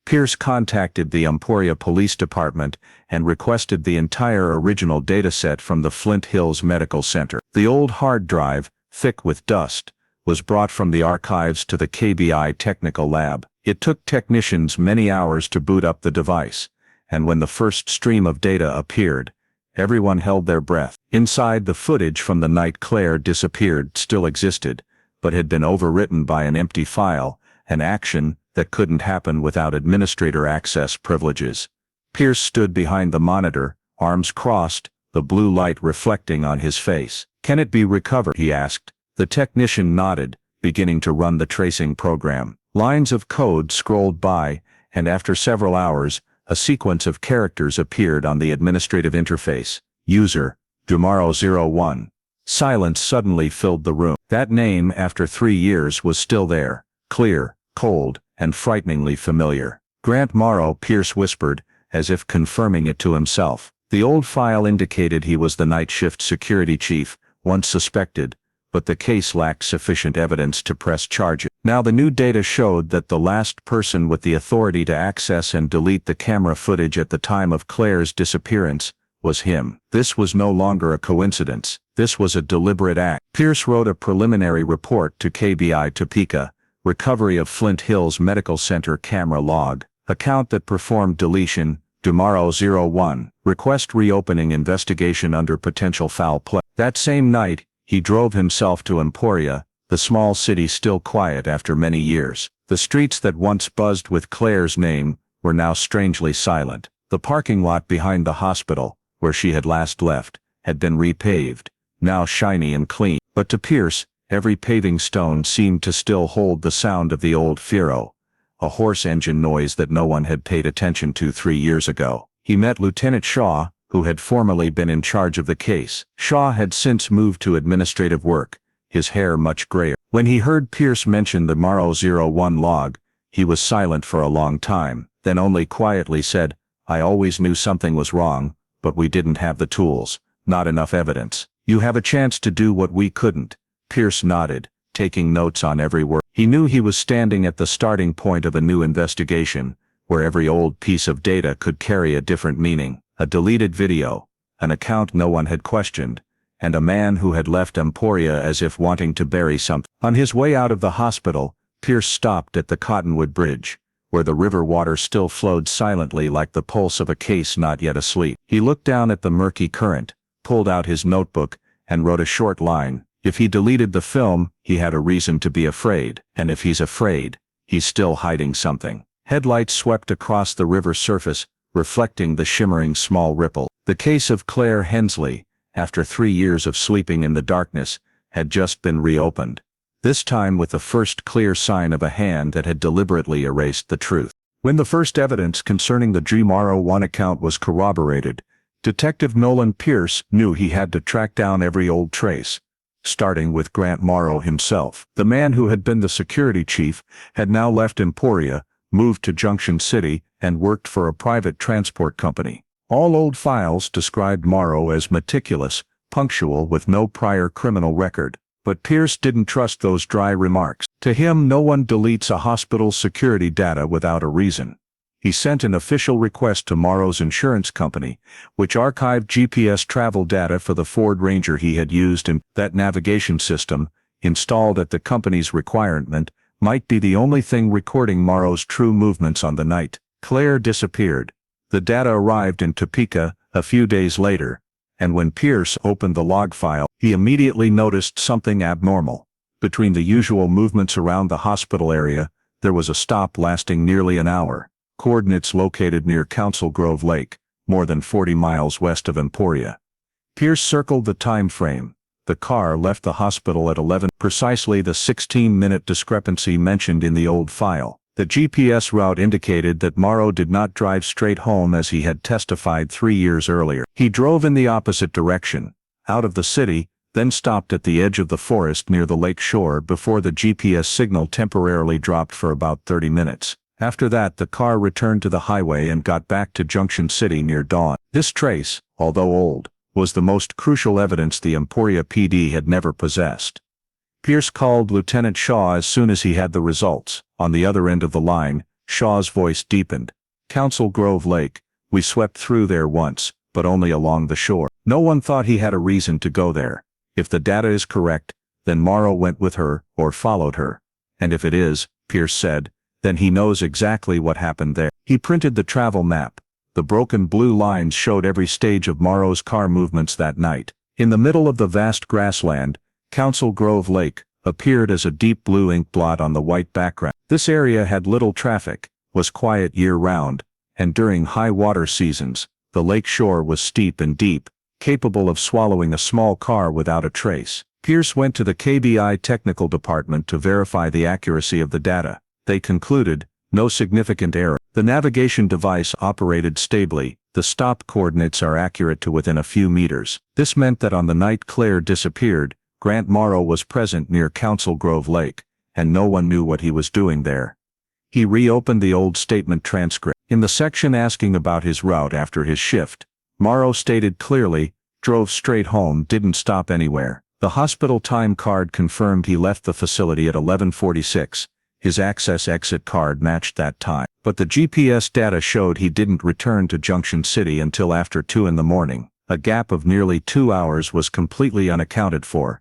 Pierce contacted the Emporia Police Department and requested the entire original dataset from the Flint Hills Medical Center. The old hard drive, thick with dust, was brought from the archives to the KBI Technical Lab. It took technicians many hours to boot up the device, and when the first stream of data appeared, everyone held their breath. Inside, the footage from the night Claire disappeared still existed, but had been overwritten by an empty file, an action that couldn't happen without administrator access privileges. Pierce stood behind the monitor, arms crossed, the blue light reflecting on his face. "Can it be recovered?" he asked. The technician nodded, beginning to run the tracing program. Lines of code scrolled by, and after several hours, a sequence of characters appeared on the administrative interface. User, Morrow 01. Silence suddenly filled the room. That name, after 3 years, was still there, clear, cold, and frighteningly familiar. Grant Morrow, Pierce whispered, as if confirming it to himself. The old file indicated he was the night shift security chief, once suspected, but the case lacked sufficient evidence to press charges. Now the new data showed that the last person with the authority to access and delete the camera footage at the time of Claire's disappearance was him. This was no longer a coincidence. This was a deliberate act. Pierce wrote a preliminary report to KBI Topeka, recovery of Flint Hills Medical Center camera log, account that performed deletion, Morrow 01, request reopening investigation under potential foul play. That same night, he drove himself to Emporia, the small city still quiet after many years. The streets that once buzzed with Claire's name were now strangely silent. The parking lot behind the hospital, where she had last left, had been repaved, now shiny and clean. But to Pierce, every paving stone seemed to still hold the sound of the old Firo, a horse engine noise that no one had paid attention to 3 years ago. He met Lieutenant Shaw, who had formerly been in charge of the case. Shaw had since moved to administrative work, his hair much grayer. When he heard Pierce mention the Morrow 01 log, he was silent for a long time, then only quietly said, "I always knew something was wrong, but we didn't have the tools, not enough evidence. You have a chance to do what we couldn't." Pierce nodded, taking notes on every word. He knew he was standing at the starting point of a new investigation, where every old piece of data could carry a different meaning. A deleted video, an account no one had questioned, and a man who had left Emporia as if wanting to bury something. On his way out of the hospital, Pierce stopped at the Cottonwood Bridge, where the river water still flowed silently like the pulse of a case not yet asleep. He looked down at the murky current, pulled out his notebook, and wrote a short line. If he deleted the film, he had a reason to be afraid, and if he's afraid, he's still hiding something. Headlights swept across the river surface, reflecting the shimmering small ripple. The case of Claire Hensley, after 3 years of sleeping in the darkness, had just been reopened, this time with the first clear sign of a hand that had deliberately erased the truth. When the first evidence concerning the G. Morrow 1 account was corroborated, Detective Nolan Pierce knew he had to track down every old trace. Starting with Grant Morrow himself. The man who had been the security chief had now left Emporia, moved to Junction City, and worked for a private transport company. All old files described Morrow as meticulous, punctual with no prior criminal record. But Pierce didn't trust those dry remarks. To him, no one deletes a hospital's security data without a reason. He sent an official request to Morrow's insurance company, which archived GPS travel data for the Ford Ranger he had used, and that navigation system, installed at the company's requirement, might be the only thing recording Morrow's true movements on the night Claire disappeared. The data arrived in Topeka a few days later, and when Pierce opened the log file, he immediately noticed something abnormal. Between the usual movements around the hospital area, there was a stop lasting nearly an hour. Coordinates located near Council Grove Lake, more than 40 miles west of Emporia. Pierce circled the time frame. The car left the hospital at 11, precisely the 16-minute discrepancy mentioned in the old file. The GPS route indicated that Morrow did not drive straight home as he had testified 3 years earlier. He drove in the opposite direction, out of the city, then stopped at the edge of the forest near the lake shore before the GPS signal temporarily dropped for about 30 minutes. After that, the car returned to the highway and got back to Junction City near dawn. This trace, although old, was the most crucial evidence the Emporia PD had never possessed. Pierce called Lieutenant Shaw as soon as he had the results. On the other end of the line, Shaw's voice deepened. Council Grove Lake, we swept through there once, but only along the shore. No one thought he had a reason to go there. If the data is correct, then Morrow went with her, or followed her. And if it is, Pierce said, then he knows exactly what happened there. He printed the travel map. The broken blue lines showed every stage of Morrow's car movements that night. In the middle of the vast grassland, Council Grove Lake appeared as a deep blue ink blot on the white background. This area had little traffic, was quiet year-round, and during high water seasons, the lake shore was steep and deep, capable of swallowing a small car without a trace. Pierce went to the KBI technical department to verify the accuracy of the data. They concluded, no significant error. The navigation device operated stably. The stop coordinates are accurate to within a few meters. This meant that on the night Claire disappeared, Grant Morrow was present near Council Grove Lake, and no one knew what he was doing there. He reopened the old statement transcript. In the section asking about his route after his shift, Morrow stated clearly, drove straight home, didn't stop anywhere. The hospital time card confirmed he left the facility at 11:46. His access-exit card matched that time, but the GPS data showed he didn't return to Junction City until after 2 in the morning. A gap of nearly 2 hours was completely unaccounted for.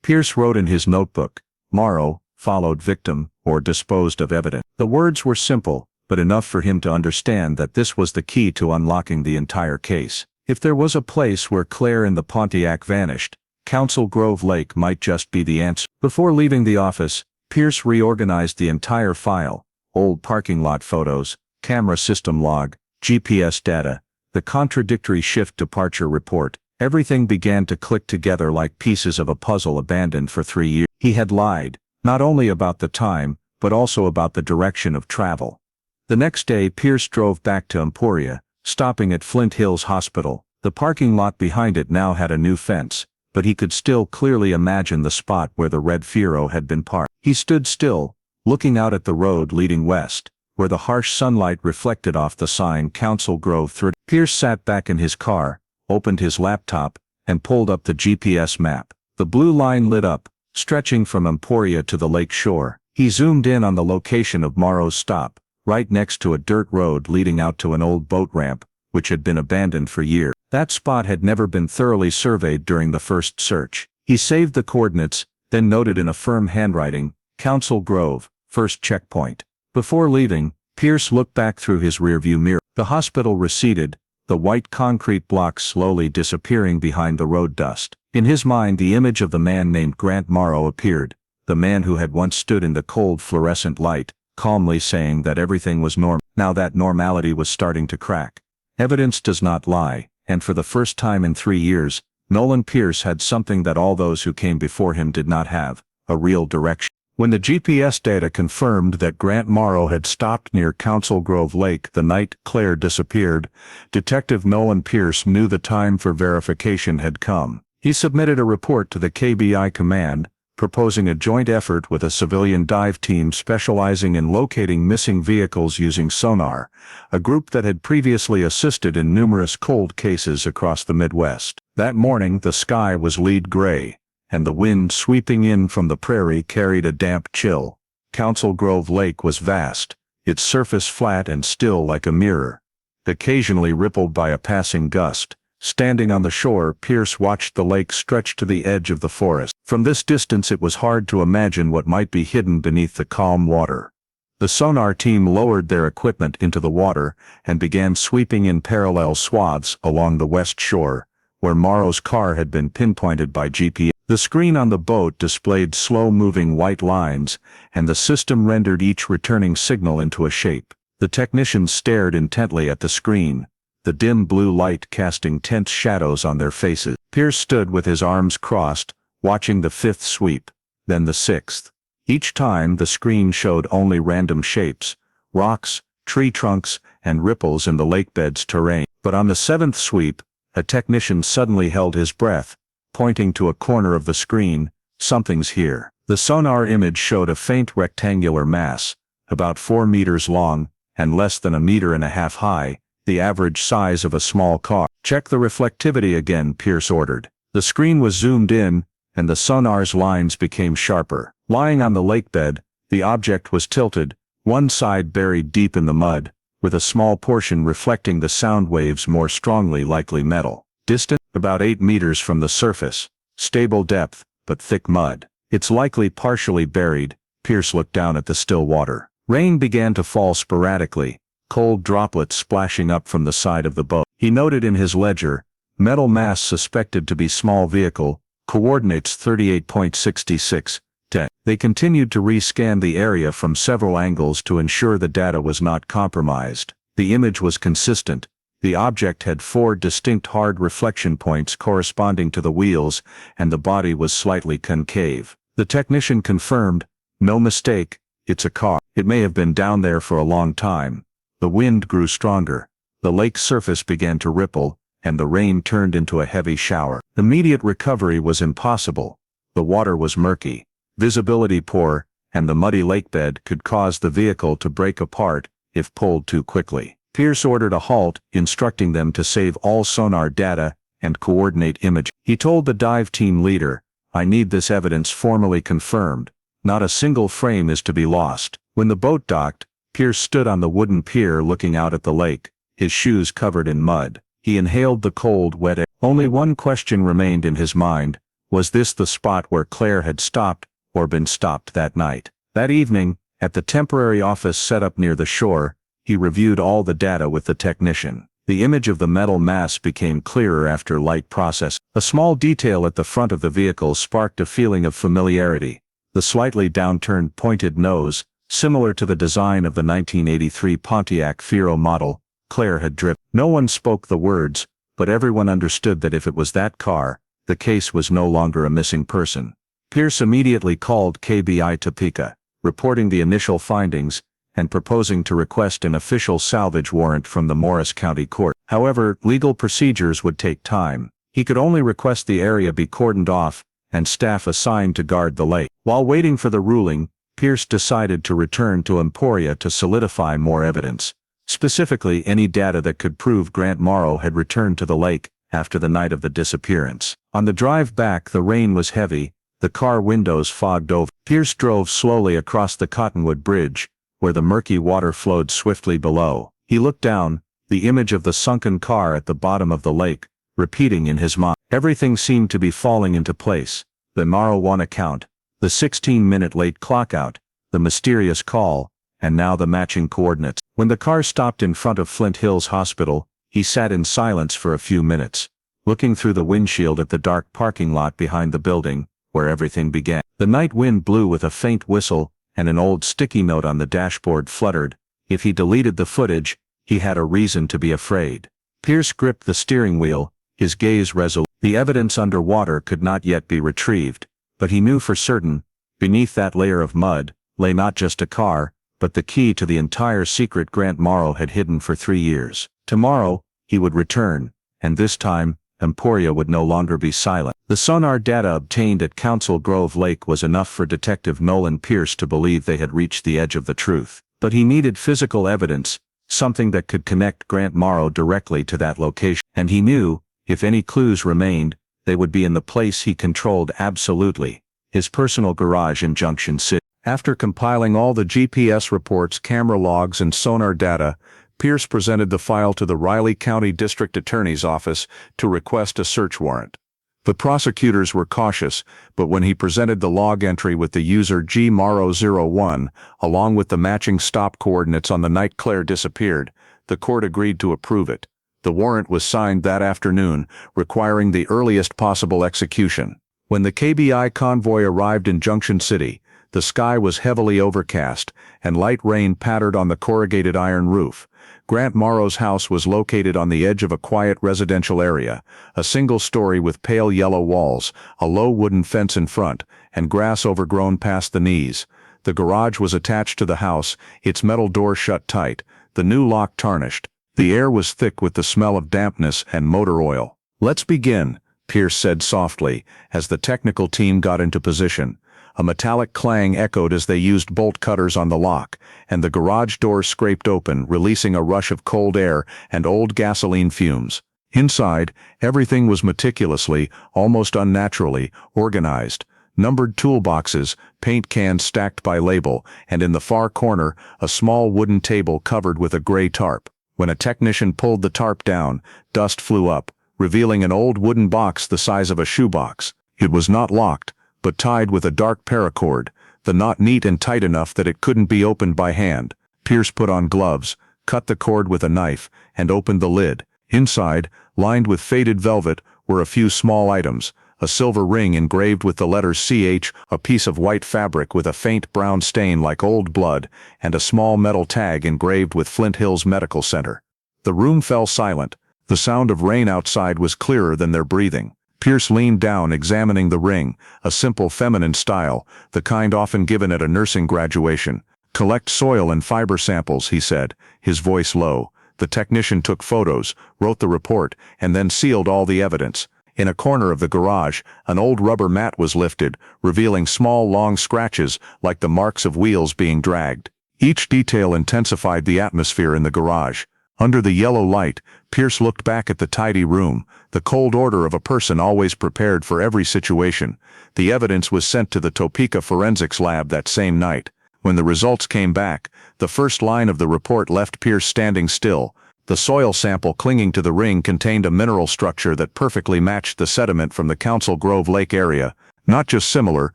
Pierce wrote in his notebook, Morrow followed victim or disposed of evidence. The words were simple, but enough for him to understand that this was the key to unlocking the entire case. If there was a place where Claire and the Pontiac vanished, Council Grove Lake might just be the answer. Before leaving the office, Pierce reorganized the entire file: old parking lot photos, camera system log, GPS data, the contradictory shift departure report. Everything began to click together like pieces of a puzzle abandoned for 3 years. He had lied, not only about the time, but also about the direction of travel. The next day, Pierce drove back to Emporia, stopping at Flint Hills Hospital. The parking lot behind it now had a new fence, but he could still clearly imagine the spot where the red Fiero had been parked. He stood still, looking out at the road leading west, where the harsh sunlight reflected off the sign Council Grove 30. Pierce sat back in his car, opened his laptop, and pulled up the GPS map. The blue line lit up, stretching from Emporia to the lake shore. He zoomed in on the location of Morrow's stop, right next to a dirt road leading out to an old boat ramp, which had been abandoned for years. That spot had never been thoroughly surveyed during the first search. He saved the coordinates, then noted in a firm handwriting, Council Grove, first checkpoint. Before leaving, Pierce looked back through his rearview mirror. The hospital receded, the white concrete blocks slowly disappearing behind the road dust. In his mind, the image of the man named Grant Morrow appeared, the man who had once stood in the cold fluorescent light, calmly saying that everything was normal. Now that normality was starting to crack. Evidence does not lie, and for the first time in 3 years, Nolan Pierce had something that all those who came before him did not have: a real direction. When the GPS data confirmed that Grant Morrow had stopped near Council Grove Lake the night Claire disappeared, Detective Nolan Pierce knew the time for verification had come. He submitted a report to the KBI command, proposing a joint effort with a civilian dive team specializing in locating missing vehicles using sonar, a group that had previously assisted in numerous cold cases across the Midwest. That morning the sky was lead gray, and the wind sweeping in from the prairie carried a damp chill. Council Grove Lake was vast, its surface flat and still like a mirror, occasionally rippled by a passing gust. Standing on the shore, Pierce watched the lake stretch to the edge of the forest. From this distance it was hard to imagine what might be hidden beneath the calm water. The sonar team lowered their equipment into the water and began sweeping in parallel swaths along the west shore, where Morrow's car had been pinpointed by GPS. The screen on the boat displayed slow-moving white lines, and the system rendered each returning signal into a shape. The technicians stared intently at the screen, the dim blue light casting tense shadows on their faces. Pierce stood with his arms crossed, watching the fifth sweep, then the sixth. Each time the screen showed only random shapes, rocks, tree trunks, and ripples in the lakebed's terrain. But on the seventh sweep, a technician suddenly held his breath, pointing to a corner of the screen. "Something's here." The sonar image showed a faint rectangular mass, about 4 meters long, and less than 1.5 meters high, the average size of a small car. "Check the reflectivity again," Pierce ordered. The screen was zoomed in, and the sonar's lines became sharper. Lying on the lakebed, the object was tilted, one side buried deep in the mud, with a small portion reflecting the sound waves more strongly, likely metal. Distant, about 8 meters from the surface. Stable depth, but thick mud. "It's likely partially buried." Pierce looked down at the still water. Rain began to fall sporadically, cold droplets splashing up from the side of the boat. He noted in his ledger, "Metal mass suspected to be small vehicle, coordinates 38.66, 10. They continued to re-scan the area from several angles to ensure the data was not compromised. The image was consistent. The object had 4 distinct hard reflection points corresponding to the wheels, and the body was slightly concave. The technician confirmed, "No mistake, it's a car. It may have been down there for a long time." The wind grew stronger. The lake's surface began to ripple, and the rain turned into a heavy shower. Immediate recovery was impossible. The water was murky, visibility poor, and the muddy lakebed could cause the vehicle to break apart if pulled too quickly. Pierce ordered a halt, instructing them to save all sonar data and coordinate image. He told the dive team leader, "I need this evidence formally confirmed. Not a single frame is to be lost." When the boat docked, Pierce stood on the wooden pier looking out at the lake, his shoes covered in mud. He inhaled the cold, wet air. Only one question remained in his mind: was this the spot where Claire had stopped, or been stopped that night? That evening, at the temporary office set up near the shore, he reviewed all the data with the technician. The image of the metal mass became clearer after light process. A small detail at the front of the vehicle sparked a feeling of familiarity. The slightly downturned pointed nose, similar to the design of the 1983 Pontiac Fiero model Claire had driven. No one spoke the words, but everyone understood that if it was that car, the case was no longer a missing person. Pierce immediately called KBI Topeka, reporting the initial findings, and proposing to request an official salvage warrant from the Morris County Court. However, legal procedures would take time. He could only request the area be cordoned off, and staff assigned to guard the lake. While waiting for the ruling, Pierce decided to return to Emporia to solidify more evidence, specifically any data that could prove Grant Morrow had returned to the lake after the night of the disappearance. On the drive back, the rain was heavy, the car windows fogged over. Pierce drove slowly across the Cottonwood Bridge, where the murky water flowed swiftly below. He looked down, the image of the sunken car at the bottom of the lake, repeating in his mind. Everything seemed to be falling into place. The Morrow 1 account, the 16-minute late clockout, the mysterious call, and now the matching coordinates. When the car stopped in front of Flint Hills Hospital, he sat in silence for a few minutes, looking through the windshield at the dark parking lot behind the building, where everything began. The night wind blew with a faint whistle, and an old sticky note on the dashboard fluttered. If he deleted the footage, he had a reason to be afraid. Pierce gripped the steering wheel, his gaze resolute. The evidence underwater could not yet be retrieved, but he knew for certain, Beneath that layer of mud lay not just a car, but the key to the entire secret Grant Morrow had hidden for 3 years. Tomorrow, he would return, and this time, Emporia would no longer be silent. The sonar data obtained at Council Grove Lake was enough for Detective Nolan Pierce to believe they had reached the edge of the truth. But he needed physical evidence, something that could connect Grant Morrow directly to that location. And he knew, if any clues remained, they would be in the place he controlled absolutely, his personal garage in Junction City. After compiling all the GPS reports, camera logs, and sonar data, Pierce presented the file to the Riley County District Attorney's Office to request a search warrant. The prosecutors were cautious, but when he presented the log entry with the user G Morrow 01, along with the matching stop coordinates on the night Claire disappeared, the court agreed to approve it. The warrant was signed that afternoon, requiring the earliest possible execution. When the KBI convoy arrived in Junction City, the sky was heavily overcast, and light rain pattered on the corrugated iron roof. Grant Morrow's house was located on the edge of a quiet residential area, a single story with pale yellow walls, a low wooden fence in front, and grass overgrown past the knees. The garage was attached to the house, its metal door shut tight, the new lock tarnished. The air was thick with the smell of dampness and motor oil. "Let's begin," Pierce said softly, as the technical team got into position. A metallic clang echoed as they used bolt cutters on the lock, and the garage door scraped open, releasing a rush of cold air and old gasoline fumes. Inside, everything was meticulously, almost unnaturally, organized. Numbered toolboxes, paint cans stacked by label, and in the far corner, a small wooden table covered with a gray tarp. When a technician pulled the tarp down, dust flew up, revealing an old wooden box the size of a shoebox. It was not locked, but tied with a dark paracord, the knot neat and tight enough that it couldn't be opened by hand. Pierce put on gloves, cut the cord with a knife, and opened the lid. Inside, lined with faded velvet, were a few small items: a silver ring engraved with the letters CH, a piece of white fabric with a faint brown stain like old blood, and a small metal tag engraved with Flint Hills Medical Center. The room fell silent. The sound of rain outside was clearer than their breathing. Pierce leaned down, examining the ring, a simple feminine style, the kind often given at a nursing graduation. "Collect soil and fiber samples," he said, his voice low. The technician took photos, wrote the report, and then sealed all the evidence. In a corner of the garage, an old rubber mat was lifted, revealing small, long scratches like the marks of wheels being dragged. Each detail intensified the atmosphere in the garage. Under the yellow light, Pierce looked back at the tidy room, the cold order of a person always prepared for every situation. The evidence was sent to the Topeka forensics lab that same night. When the results came back, the first line of the report left Pierce standing still. The soil sample clinging to the ring contained a mineral structure that perfectly matched the sediment from the Council Grove Lake area. Not just similar,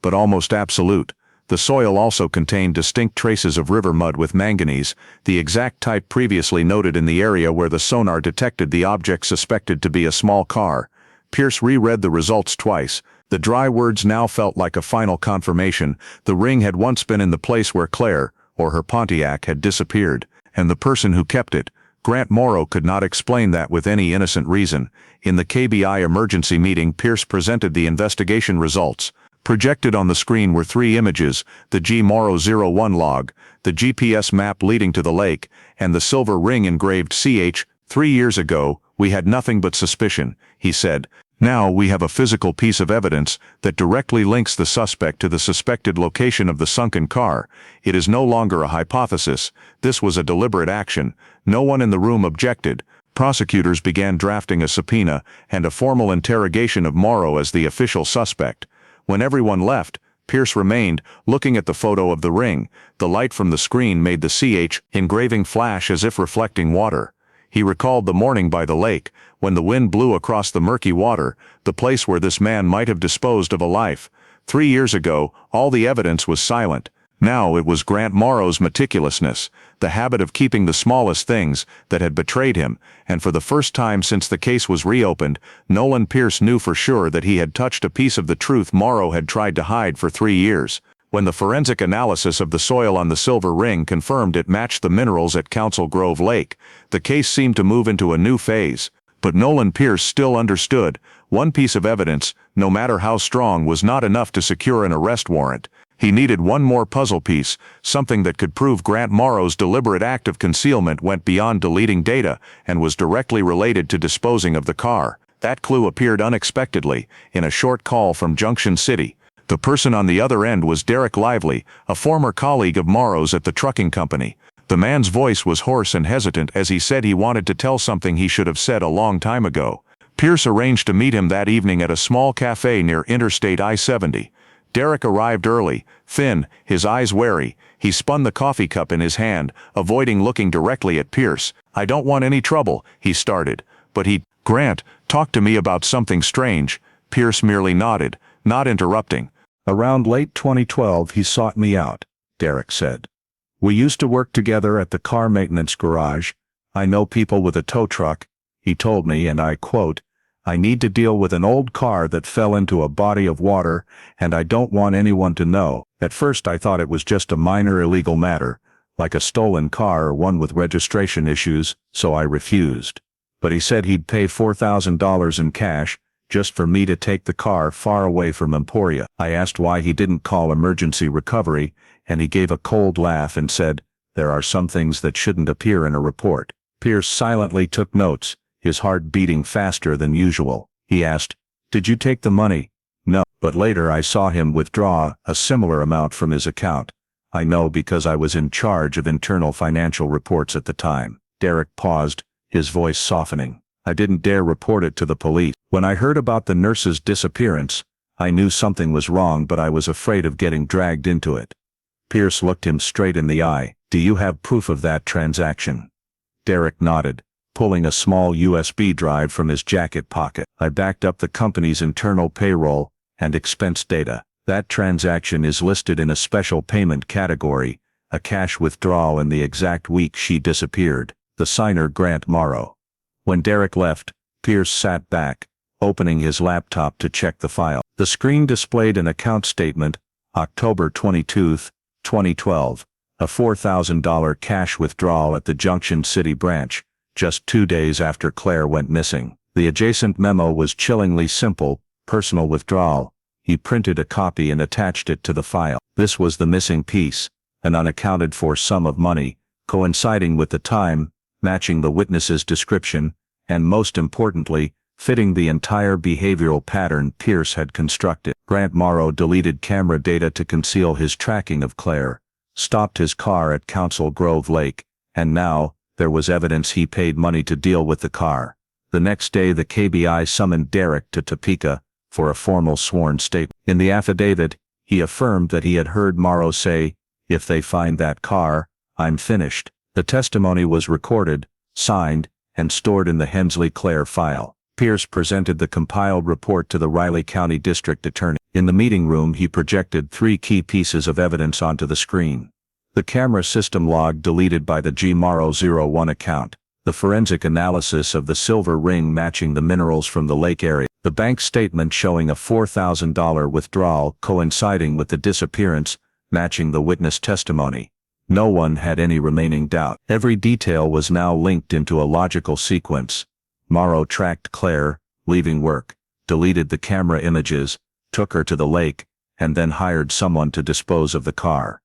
but almost absolute. The soil also contained distinct traces of river mud with manganese, the exact type previously noted in the area where the sonar detected the object suspected to be a small car. Pierce reread the results twice. The dry words now felt like a final confirmation. The ring had once been in the place where Claire, or her Pontiac, had disappeared, and the person who kept it, Grant Morrow, could not explain that with any innocent reason. In the KBI emergency meeting, Pierce presented the investigation results. Projected on the screen were 3 images: the G Morrow 01 log, the GPS map leading to the lake, and the silver ring engraved CH. 3 years ago, we had nothing but suspicion, he said. Now we have a physical piece of evidence that directly links the suspect to the suspected location of the sunken car. It is no longer a hypothesis. This was a deliberate action. No one in the room objected. Prosecutors began drafting a subpoena and a formal interrogation of Morrow as the official suspect. When everyone left, Pierce remained, looking at the photo of the ring. The light from the screen made the CH engraving flash as if reflecting water. He recalled the morning by the lake, when the wind blew across the murky water, the place where this man might have disposed of a life. 3 years ago, all the evidence was silent. Now it was Grant Morrow's meticulousness, the habit of keeping the smallest things, that had betrayed him, and for the first time since the case was reopened, Nolan Pierce knew for sure that he had touched a piece of the truth Morrow had tried to hide for 3 years. When the forensic analysis of the soil on the silver ring confirmed it matched the minerals at Council Grove Lake, the case seemed to move into a new phase. But Nolan Pierce still understood. One piece of evidence, no matter how strong, was not enough to secure an arrest warrant. He needed one more puzzle piece, something that could prove Grant Morrow's deliberate act of concealment went beyond deleting data and was directly related to disposing of the car. That clue appeared unexpectedly, in a short call from Junction City. The person on the other end was Derek Lively, a former colleague of Morrow's at the trucking company. The man's voice was hoarse and hesitant as he said he wanted to tell something he should have said a long time ago. Pierce arranged to meet him that evening at a small cafe near Interstate I-70. Derek arrived early, thin, his eyes wary. He spun the coffee cup in his hand, avoiding looking directly at Pierce. "I don't want any trouble," he started. But "Grant, talk to me about something strange." Pierce merely nodded, not interrupting. "Around late 2012 he sought me out," Derek said. "We used to work together at the car maintenance garage. I know people with a tow truck," he told me, and I quote, "I need to deal with an old car that fell into a body of water, and I don't want anyone to know." At first I thought it was just a minor illegal matter, like a stolen car or one with registration issues, so I refused. But he said he'd pay $4,000 in cash, just for me to take the car far away from Emporia. I asked why he didn't call emergency recovery, and he gave a cold laugh and said, "There are some things that shouldn't appear in a report." Pierce silently took notes, his heart beating faster than usual. He asked, "Did you take the money?" "No, but later I saw him withdraw a similar amount from his account. I know because I was in charge of internal financial reports at the time." Derek paused, his voice softening. "I didn't dare report it to the police. When I heard about the nurse's disappearance, I knew something was wrong, but I was afraid of getting dragged into it." Pierce looked him straight in the eye. "Do you have proof of that transaction?" Derek nodded, pulling a small USB drive from his jacket pocket. "I backed up the company's internal payroll and expense data. That transaction is listed in a special payment category, a cash withdrawal in the exact week she disappeared. The signer Grant Morrow." When Derek left, Pierce sat back, opening his laptop to check the file. The screen displayed an account statement, October 22, 2012, a $4,000 cash withdrawal at the Junction City branch, just 2 days after Claire went missing. The adjacent memo was chillingly simple, personal withdrawal. He printed a copy and attached it to the file. This was the missing piece, an unaccounted for sum of money, coinciding with the time, matching the witness's description, and most importantly, fitting the entire behavioral pattern Pierce had constructed. Grant Morrow deleted camera data to conceal his tracking of Claire, stopped his car at Council Grove Lake, and now, there was evidence he paid money to deal with the car. The next day the KBI summoned Derek to Topeka for a formal sworn statement. In the affidavit, he affirmed that he had heard Morrow say, "If they find that car, I'm finished." The testimony was recorded, signed, and stored in the Hensley-Claire file. Pierce presented the compiled report to the Riley County District Attorney. In the meeting room he projected 3 key pieces of evidence onto the screen. The camera system log deleted by the G. Morrow 01 account, the forensic analysis of the silver ring matching the minerals from the lake area, the bank statement showing a $4,000 withdrawal coinciding with the disappearance, matching the witness testimony. No one had any remaining doubt. Every detail was now linked into a logical sequence. Morrow tracked Claire, leaving work, deleted the camera images, took her to the lake, and then hired someone to dispose of the car.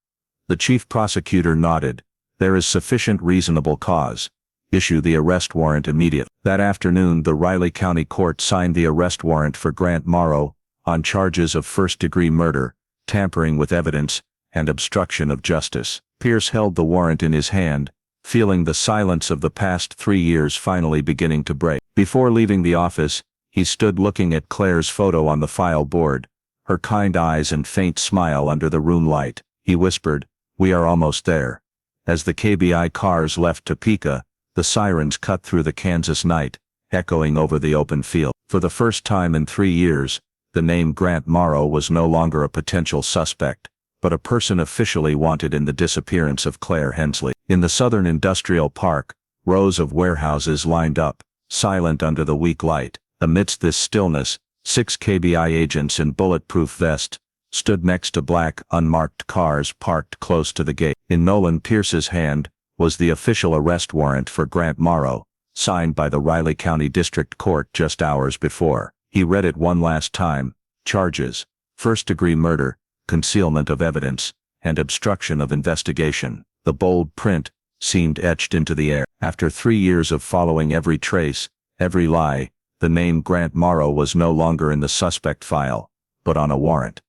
The chief prosecutor nodded. "There is sufficient reasonable cause. Issue the arrest warrant immediately." That afternoon the Riley County Court signed the arrest warrant for Grant Morrow, on charges of first-degree murder, tampering with evidence, and obstruction of justice. Pierce held the warrant in his hand, feeling the silence of the past 3 years finally beginning to break. Before leaving the office, he stood looking at Claire's photo on the file board, her kind eyes and faint smile under the room light. He whispered, "We are almost there." As the KBI cars left Topeka, the sirens cut through the Kansas night, echoing over the open field. For the first time in 3 years, the name Grant Morrow was no longer a potential suspect, but a person officially wanted in the disappearance of Claire Hensley. In the southern industrial park, rows of warehouses lined up, silent under the weak light. Amidst this stillness, 6 KBI agents in bulletproof vests stood next to black, unmarked cars parked close to the gate. In Nolan Pierce's hand was the official arrest warrant for Grant Morrow, signed by the Riley County District Court just hours before. He read it one last time. Charges: first-degree murder, concealment of evidence, and obstruction of investigation. The bold print seemed etched into the air. After 3 years of following every trace, every lie, the name Grant Morrow was no longer in the suspect file, but on a warrant.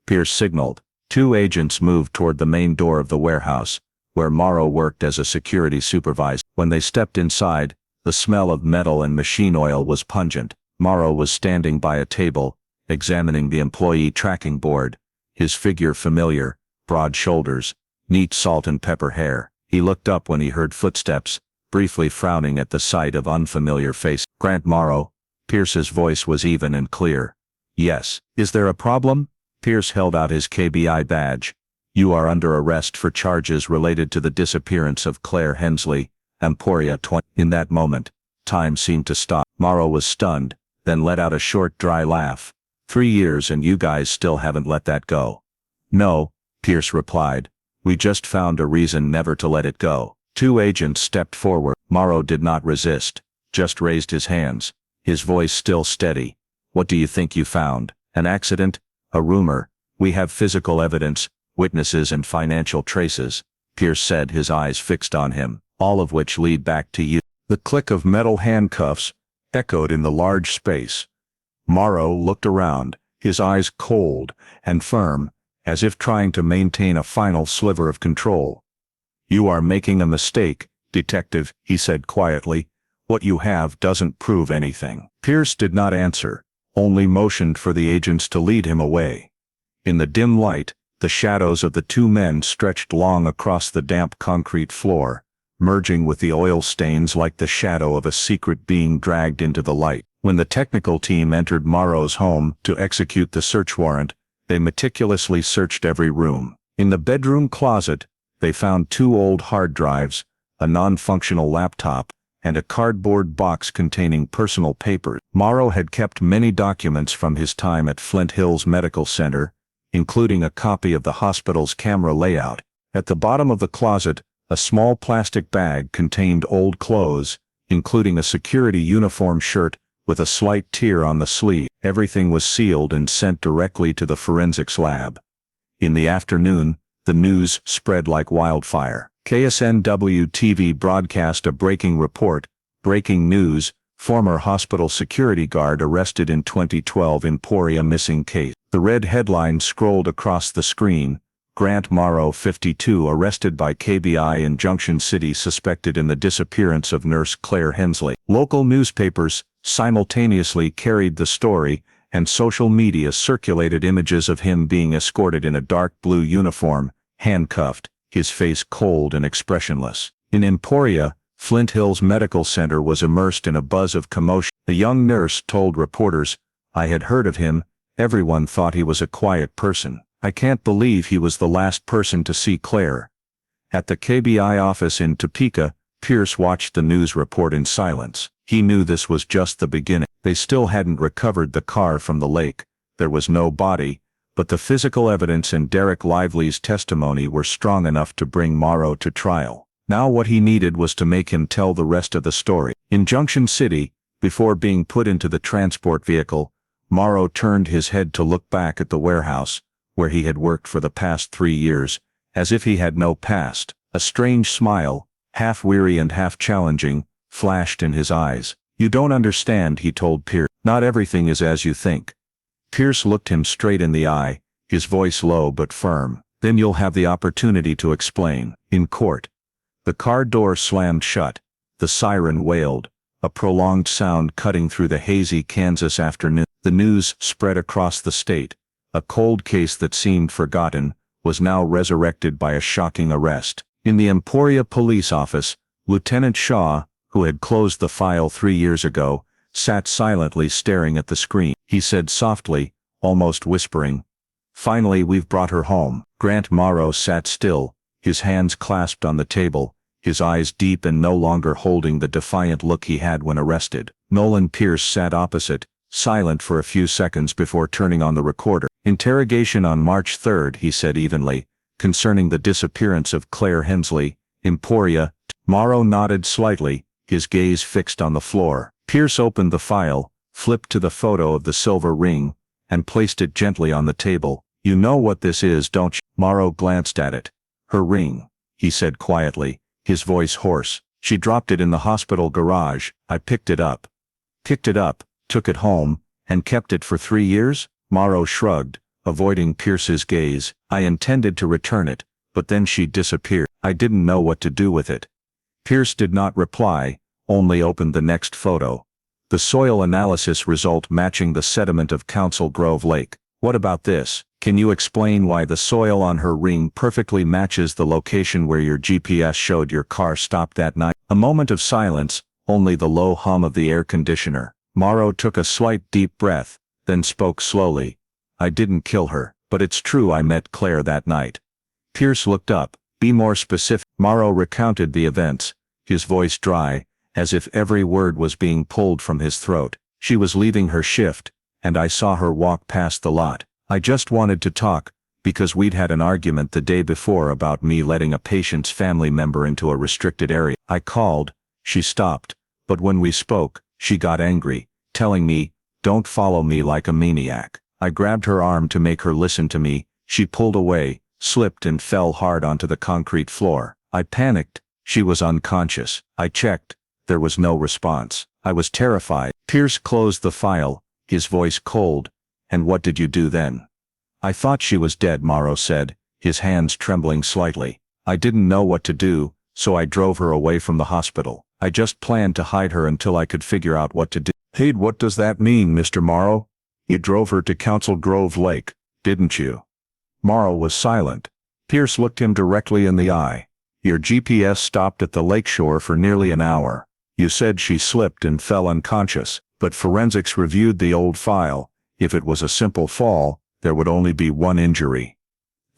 Pierce signaled. 2 agents moved toward the main door of the warehouse, where Morrow worked as a security supervisor. When they stepped inside, the smell of metal and machine oil was pungent. Morrow was standing by a table, examining the employee tracking board, his figure familiar, broad shoulders, neat salt and pepper hair. He looked up when he heard footsteps, briefly frowning at the sight of unfamiliar face. Grant Morrow. Pierce's voice was even and clear. Yes. Is there a problem? Pierce held out his KBI badge. You are under arrest for charges related to the disappearance of Claire Hensley, Emporia 20. In that moment, time seemed to stop. Morrow was stunned, then let out a short dry laugh. 3 years and you guys still haven't let that go. No, Pierce replied. We just found a reason never to let it go. 2 agents stepped forward. Morrow did not resist, just raised his hands, his voice still steady. What do you think you found? An accident? A rumor? We have physical evidence, witnesses and financial traces, Pierce said, his eyes fixed on him, all of which lead back to you. The click of metal handcuffs echoed in the large space. Morrow looked around, his eyes cold and firm, as if trying to maintain a final sliver of control. You are making a mistake, detective, he said quietly. What you have doesn't prove anything. Pierce did not answer, only motioned for the agents to lead him away. In the dim light, the shadows of the 2 men stretched long across the damp concrete floor, merging with the oil stains like the shadow of a secret being dragged into the light. When the technical team entered Morrow's home to execute the search warrant, they meticulously searched every room. In the bedroom closet, they found 2 old hard drives, a non-functional laptop, and a cardboard box containing personal papers. Morrow had kept many documents from his time at Flint Hills Medical Center, including a copy of the hospital's camera layout. At the bottom of the closet, a small plastic bag contained old clothes, including a security uniform shirt with a slight tear on the sleeve. Everything was sealed and sent directly to the forensics lab. In the afternoon, the news spread like wildfire. KSNW-TV broadcast a breaking report. Breaking news: former hospital security guard arrested in 2012 Emporia missing case. The red headline scrolled across the screen. Grant Morrow, 52, arrested by KBI in Junction City, suspected in the disappearance of nurse Claire Hensley. Local newspapers simultaneously carried the story, and social media circulated images of him being escorted in a dark blue uniform, handcuffed, his face cold and expressionless. In Emporia, Flint Hills Medical Center was immersed in a buzz of commotion. The young nurse told reporters, "I had heard of him. Everyone thought he was a quiet person. I can't believe he was the last person to see Claire." At the KBI office in Topeka, Pierce watched the news report in silence. He knew this was just the beginning. They still hadn't recovered the car from the lake. There was no body, but the physical evidence and Derek Lively's testimony were strong enough to bring Morrow to trial. Now what he needed was to make him tell the rest of the story. In Junction City, before being put into the transport vehicle, Morrow turned his head to look back at the warehouse, where he had worked for the past 3 years, as if he had no past. A strange smile, half weary and half challenging, flashed in his eyes. "You don't understand," he told Pierce. "Not everything is as you think." Pierce looked him straight in the eye, his voice low but firm. "Then you'll have the opportunity to explain, in court." The car door slammed shut. The siren wailed, a prolonged sound cutting through the hazy Kansas afternoon. The news spread across the state. A cold case that seemed forgotten was now resurrected by a shocking arrest. In the Emporia police office, Lieutenant Shaw, who had closed the file 3 years ago, sat silently staring at the screen. He said softly, almost whispering, "Finally, we've brought her home." Grant Morrow sat still, his hands clasped on the table, his eyes deep and no longer holding the defiant look he had when arrested. Nolan Pierce sat opposite, silent for a few seconds before turning on the recorder. "Interrogation on March 3rd, he said evenly, "concerning the disappearance of Claire Hensley, Emporia." Morrow nodded slightly, his gaze fixed on the floor. Pierce opened the file, flipped to the photo of the silver ring, and placed it gently on the table. You know what this is, don't you? Morrow glanced at it. Her ring, he said quietly, his voice hoarse. She dropped it in the hospital garage. I picked it up. Picked it up, took it home, and kept it for 3 years? Morrow shrugged, avoiding Pierce's gaze. I intended to return it, but then she disappeared. I didn't know what to do with it. Pierce did not reply, only opened the next photo. The soil analysis result matching the sediment of Council Grove Lake. What about this? Can you explain why the soil on her ring perfectly matches the location where your GPS showed your car stopped that night? A moment of silence, only the low hum of the air conditioner. Morrow took a slight deep breath, then spoke slowly. I didn't kill her, but it's true I met Claire that night. Pierce looked up. Be more specific. Morrow recounted the events, his voice dry, as if every word was being pulled from his throat. She was leaving her shift, and I saw her walk past the lot. I just wanted to talk, because we'd had an argument the day before about me letting a patient's family member into a restricted area. I called, she stopped, but when we spoke, she got angry, telling me, don't follow me like a maniac. I grabbed her arm to make her listen to me. She pulled away, slipped and fell hard onto the concrete floor. I panicked. She was unconscious. I checked. There was no response. I was terrified. Pierce closed the file, his voice cold. And what did you do then? I thought she was dead, Morrow said, his hands trembling slightly. I didn't know what to do, so I drove her away from the hospital. I just planned to hide her until I could figure out what to do. Hey, what does that mean, Mr. Morrow? You drove her to Council Grove Lake, didn't you? Morrow was silent. Pierce looked him directly in the eye. Your GPS stopped at the lakeshore for nearly an hour. You said she slipped and fell unconscious, but forensics reviewed the old file. If it was a simple fall, there would only be one injury.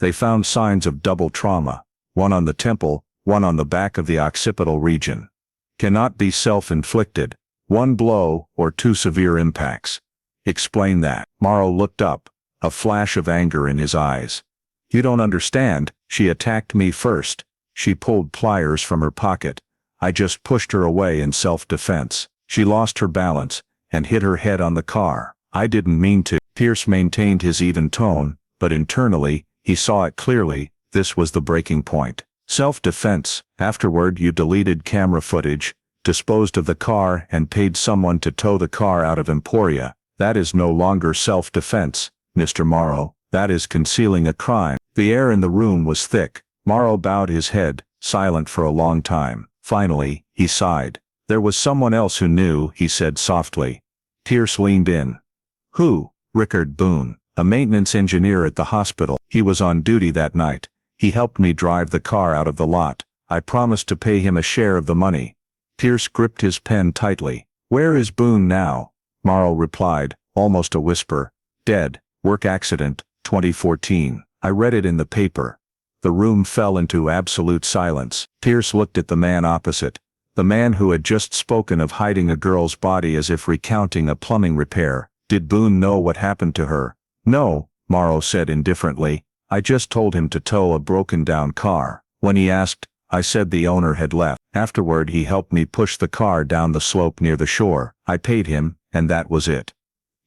They found signs of double trauma, one on the temple, one on the back of the occipital region. Cannot be self-inflicted, one blow or 2 severe impacts. Explain that. Morrow looked up, a flash of anger in his eyes. You don't understand, she attacked me first. She pulled pliers from her pocket. I just pushed her away in self-defense. She lost her balance and hit her head on the car. I didn't mean to. Pierce maintained his even tone, but internally, he saw it clearly. This was the breaking point. Self-defense. Afterward, you deleted camera footage, disposed of the car and paid someone to tow the car out of Emporia. That is no longer self-defense, Mr. Morrow. That is concealing a crime. The air in the room was thick. Morrow bowed his head, silent for a long time. Finally, he sighed. There was someone else who knew, he said softly. Pierce leaned in. Who? Rickard Boone, a maintenance engineer at the hospital. He was on duty that night. He helped me drive the car out of the lot. I promised to pay him a share of the money. Pierce gripped his pen tightly. Where is Boone now? Morrow replied, almost a whisper. Dead. Work accident, 2014. I read it in the paper. The room fell into absolute silence. Pierce looked at the man opposite. The man who had just spoken of hiding a girl's body as if recounting a plumbing repair. Did Boone know what happened to her? No, Morrow said indifferently. I just told him to tow a broken-down car. When he asked, I said the owner had left. Afterward he helped me push the car down the slope near the shore. I paid him, and that was it.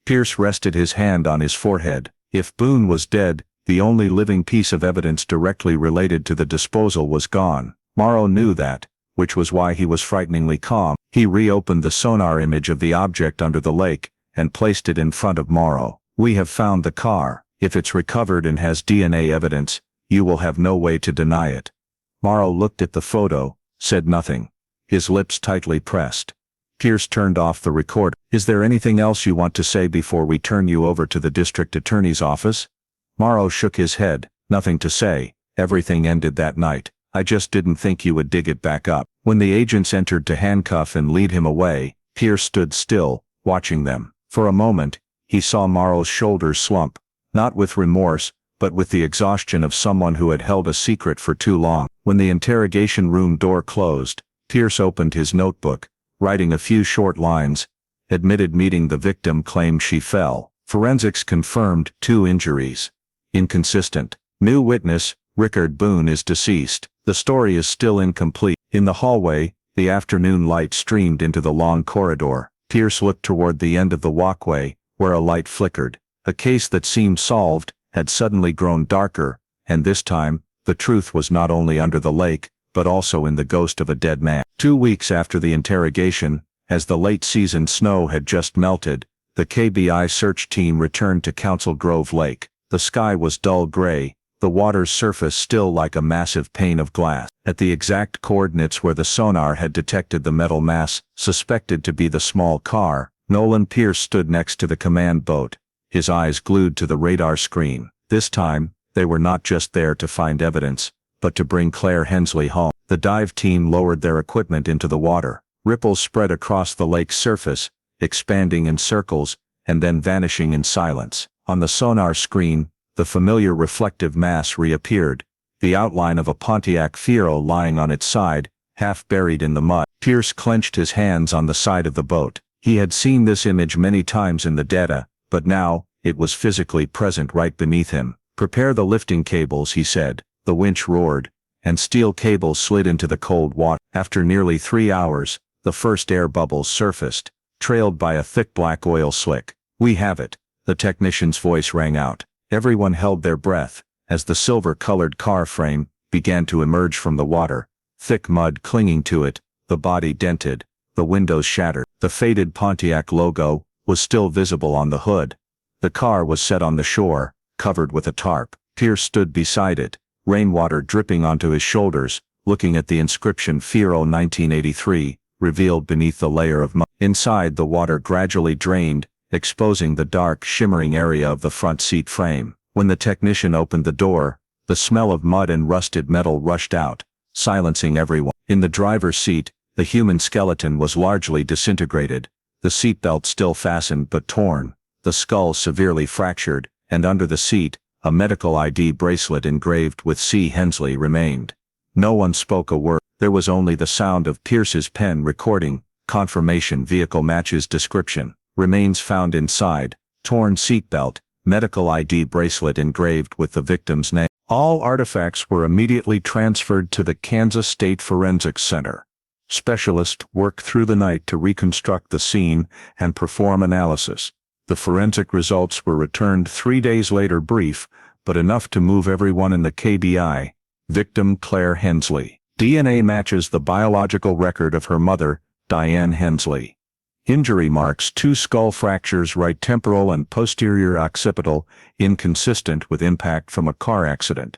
Pierce rested his hand on his forehead. If Boone was dead, the only living piece of evidence directly related to the disposal was gone. Morrow knew that, which was why he was frighteningly calm. He reopened the sonar image of the object under the lake, and placed it in front of Morrow. We have found the car. If it's recovered and has DNA evidence, you will have no way to deny it. Morrow looked at the photo, said nothing. His lips tightly pressed. Pierce turned off the recorder. Is there anything else you want to say before we turn you over to the district attorney's office? Morrow shook his head. Nothing to say. Everything ended that night. I just didn't think you would dig it back up. When the agents entered to handcuff and lead him away, Pierce stood still, watching them. For a moment, he saw Morrow's shoulders slump, not with remorse, but with the exhaustion of someone who had held a secret for too long. When the interrogation room door closed, Pierce opened his notebook, writing a few short lines. Admitted meeting the victim, claimed she fell. Forensics confirmed 2 injuries. Inconsistent. New witness, Rickard Boone is deceased. The story is still incomplete. In the hallway, the afternoon light streamed into the long corridor. Pierce looked toward the end of the walkway, where a light flickered. A case that seemed solved, had suddenly grown darker, and this time, the truth was not only under the lake, but also in the ghost of a dead man. 2 weeks after the interrogation, as the late-season snow had just melted, the KBI search team returned to Council Grove Lake. The sky was dull gray, the water's surface still like a massive pane of glass. At the exact coordinates where the sonar had detected the metal mass suspected to be the small car, Nolan Pierce stood next to the command boat, his eyes glued to the radar screen. This time, they were not just there to find evidence, but to bring Claire Hensley home. The dive team lowered their equipment into the water. Ripples spread across the lake's surface, expanding in circles, and then vanishing in silence. On the sonar screen, the familiar reflective mass reappeared, the outline of a Pontiac Fiero lying on its side, half buried in the mud. Pierce clenched his hands on the side of the boat. He had seen this image many times in the data, but now, it was physically present right beneath him. "Prepare the lifting cables," he said. The winch roared, and steel cables slid into the cold water. After nearly 3 hours, the first air bubbles surfaced, trailed by a thick black oil slick. "We have it," the technician's voice rang out. Everyone held their breath, as the silver-colored car frame began to emerge from the water, thick mud clinging to it, the body dented, the windows shattered. The faded Pontiac logo was still visible on the hood. The car was set on the shore, covered with a tarp. Pierce stood beside it, rainwater dripping onto his shoulders, looking at the inscription Fiero 1983, revealed beneath the layer of mud. Inside, the water gradually drained, exposing the dark, shimmering area of the front seat frame. When the technician opened the door, the smell of mud and rusted metal rushed out, silencing everyone. In the driver's seat, the human skeleton was largely disintegrated, the seatbelt still fastened but torn, the skull severely fractured, and under the seat, a medical ID bracelet engraved with C. Hensley remained. No one spoke a word. There was only the sound of Pierce's pen recording, confirmation vehicle matches description. Remains found inside, torn seatbelt, medical ID bracelet engraved with the victim's name. All artifacts were immediately transferred to the Kansas State Forensics Center. Specialists worked through the night to reconstruct the scene and perform analysis. The forensic results were returned 3 days later, brief, but enough to move everyone in the KBI. Victim Claire Hensley. DNA matches the biological record of her mother, Diane Hensley. Injury marks: 2 skull fractures, right temporal and posterior occipital, inconsistent with impact from a car accident.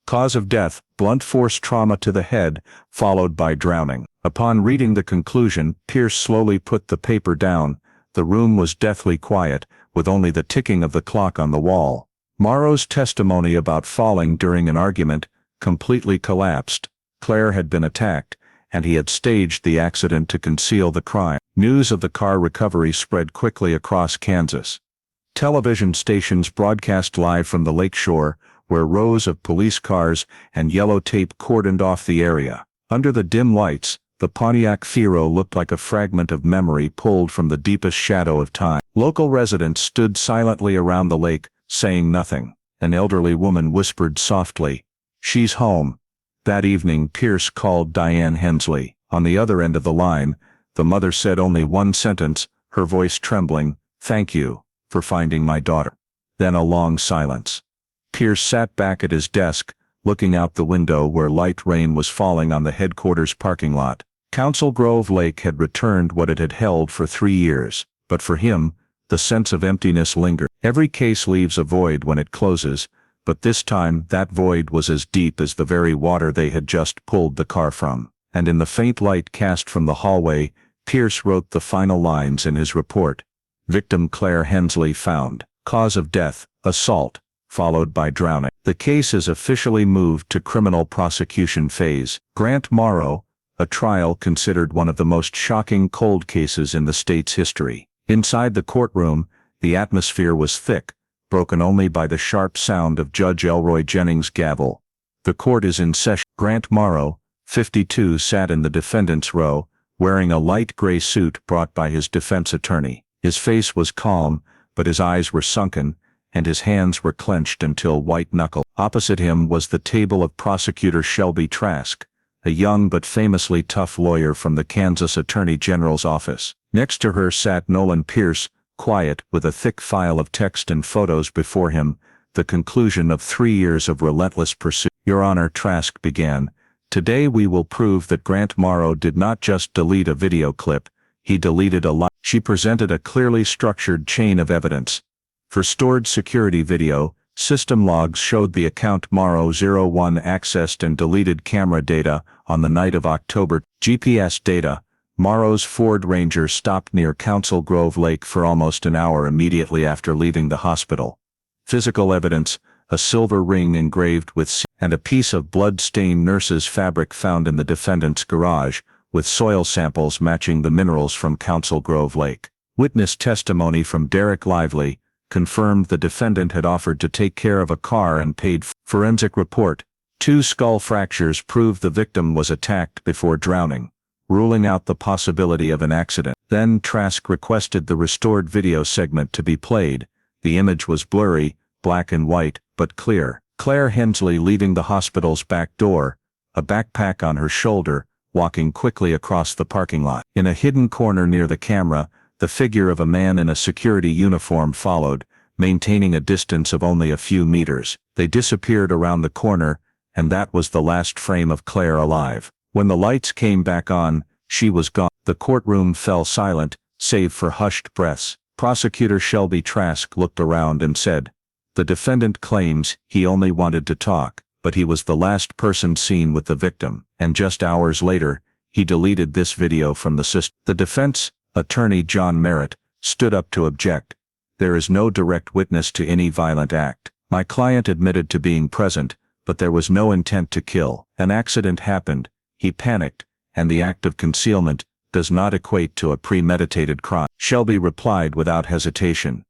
Cause of death: blunt force trauma to the head, followed by drowning. Upon reading the conclusion, Pierce slowly put the paper down. The room was deathly quiet, with only the ticking of the clock on the wall. Morrow's testimony about falling during an argument completely collapsed. Claire had been attacked, and he had staged the accident to conceal the crime. News of the car recovery spread quickly across Kansas. Television stations broadcast live from the lakeshore, where rows of police cars and yellow tape cordoned off the area. Under the dim lights, the Pontiac Fiero looked like a fragment of memory pulled from the deepest shadow of time. Local residents stood silently around the lake, saying nothing. An elderly woman whispered softly, "She's home." That evening, Pierce called Diane Hensley. On the other end of the line, the mother said only one sentence, her voice trembling, "Thank you for finding my daughter." Then a long silence. Pierce sat back at his desk, looking out the window where light rain was falling on the headquarters parking lot. Council Grove Lake had returned what it had held for 3 years, but for him, the sense of emptiness lingered. Every case leaves a void when it closes, but this time that void was as deep as the very water they had just pulled the car from. And in the faint light cast from the hallway, Pierce wrote the final lines in his report. Victim Claire Hensley found. Cause of death, assault, followed by drowning. The case is officially moved to criminal prosecution phase. Grant Morrow, a trial considered one of the most shocking cold cases in the state's history. Inside the courtroom, the atmosphere was thick, broken only by the sharp sound of Judge Elroy Jennings' gavel. The court is in session. Grant Morrow, 52, sat in the defendant's row, wearing a light gray suit brought by his defense attorney. His face was calm, but his eyes were sunken, and his hands were clenched until white-knuckled. Opposite him was the table of Prosecutor Shelby Trask, a young but famously tough lawyer from the Kansas Attorney General's office. Next to her sat Nolan Pierce, quiet, with a thick file of text and photos before him, the conclusion of 3 years of relentless pursuit. Your Honor, Trask began, today we will prove that Grant Morrow did not just delete a video clip, he deleted a lie. She presented a clearly structured chain of evidence. For stored security video, system logs showed the account Morrow 01 accessed and deleted camera data on the night of October. GPS data, Morrow's Ford Ranger stopped near Council Grove Lake for almost an hour immediately after leaving the hospital. Physical evidence, a silver ring engraved with C and a piece of blood-stained nurse's fabric found in the defendant's garage, with soil samples matching the minerals from Council Grove Lake. Witness testimony from Derek Lively confirmed the defendant had offered to take care of a car and paid. Forensic report, 2 skull fractures proved the victim was attacked before drowning, ruling out the possibility of an accident. Then Trask requested the restored video segment to be played. The image was blurry, black and white, but clear. Claire Hensley leaving the hospital's back door, a backpack on her shoulder, walking quickly across the parking lot. In a hidden corner near the camera, the figure of a man in a security uniform followed, maintaining a distance of only a few meters. They disappeared around the corner, and that was the last frame of Claire alive. When the lights came back on, she was gone. The courtroom fell silent, save for hushed breaths. Prosecutor Shelby Trask looked around and said, "The defendant claims he only wanted to talk, but he was the last person seen with the victim, and just hours later, he deleted this video from the system." The defense attorney John Merritt stood up to object. "There is no direct witness to any violent act. My client admitted to being present, but there was no intent to kill. An accident happened, he panicked, and the act of concealment does not equate to a premeditated crime." Shelby replied without hesitation,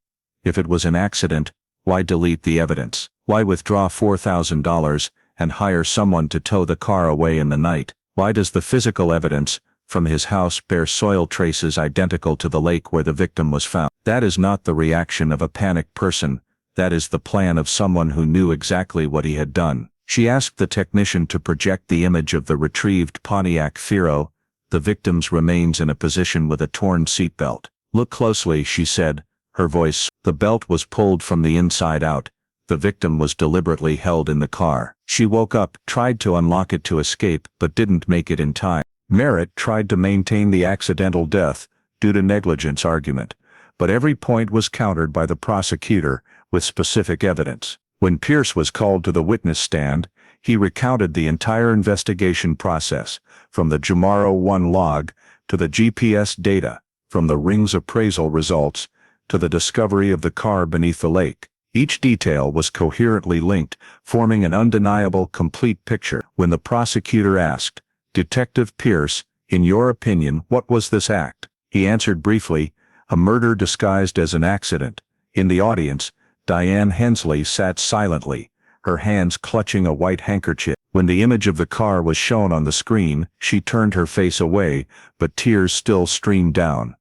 "If it was an accident, why delete the evidence? Why withdraw $4,000 and hire someone to tow the car away in the night? Why does the physical evidence from his house bear soil traces identical to the lake where the victim was found? That is not the reaction of a panicked person, that is the plan of someone who knew exactly what he had done." She asked the technician to project the image of the retrieved Pontiac Fiero, the victim's remains in a position with a torn seatbelt. "Look closely," she said, her voice. The belt was pulled from the inside out. The victim was deliberately held in the car. She woke up, tried to unlock it to escape, but didn't make it in time. Merritt tried to maintain the accidental death due to negligence argument, but every point was countered by the prosecutor with specific evidence. When Pierce was called to the witness stand, he recounted the entire investigation process, from the Morrow 1 log to the GPS data, from the ring's appraisal results to the discovery of the car beneath the lake. Each detail was coherently linked, forming an undeniable, complete picture. When the prosecutor asked, "Detective Pierce, in your opinion, what was this act?" he answered briefly, "A murder disguised as an accident." In the audience, Diane Hensley sat silently, her hands clutching a white handkerchief. When the image of the car was shown on the screen, she turned her face away, but tears still streamed down.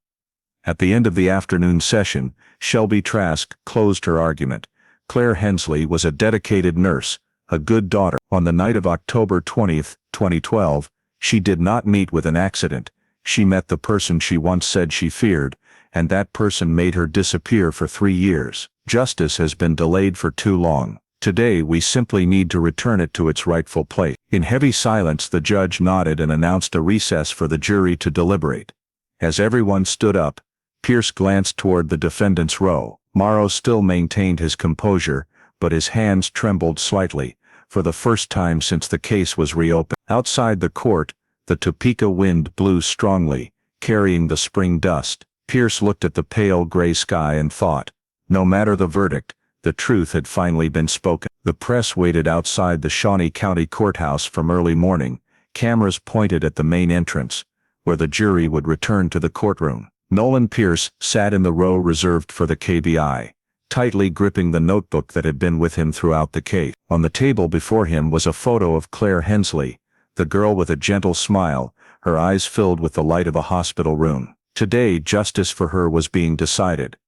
At the end of the afternoon session, Shelby Trask closed her argument. Claire Hensley was a dedicated nurse, a good daughter. On the night of October 20, 2012, she did not meet with an accident. She met the person she once said she feared, and that person made her disappear for 3 years. Justice has been delayed for too long. Today we simply need to return it to its rightful place. In heavy silence the judge nodded and announced a recess for the jury to deliberate. As everyone stood up, Pierce glanced toward the defendant's row. Morrow still maintained his composure, but his hands trembled slightly, for the first time since the case was reopened. Outside the court, the Topeka wind blew strongly, carrying the spring dust. Pierce looked at the pale gray sky and thought, no matter the verdict, the truth had finally been spoken. The press waited outside the Shawnee County Courthouse from early morning, cameras pointed at the main entrance, where the jury would return to the courtroom. Nolan Pierce sat in the row reserved for the KBI, tightly gripping the notebook that had been with him throughout the case. On the table before him was a photo of Claire Hensley, the girl with a gentle smile, her eyes filled with the light of a hospital room. Today justice for her was being decided.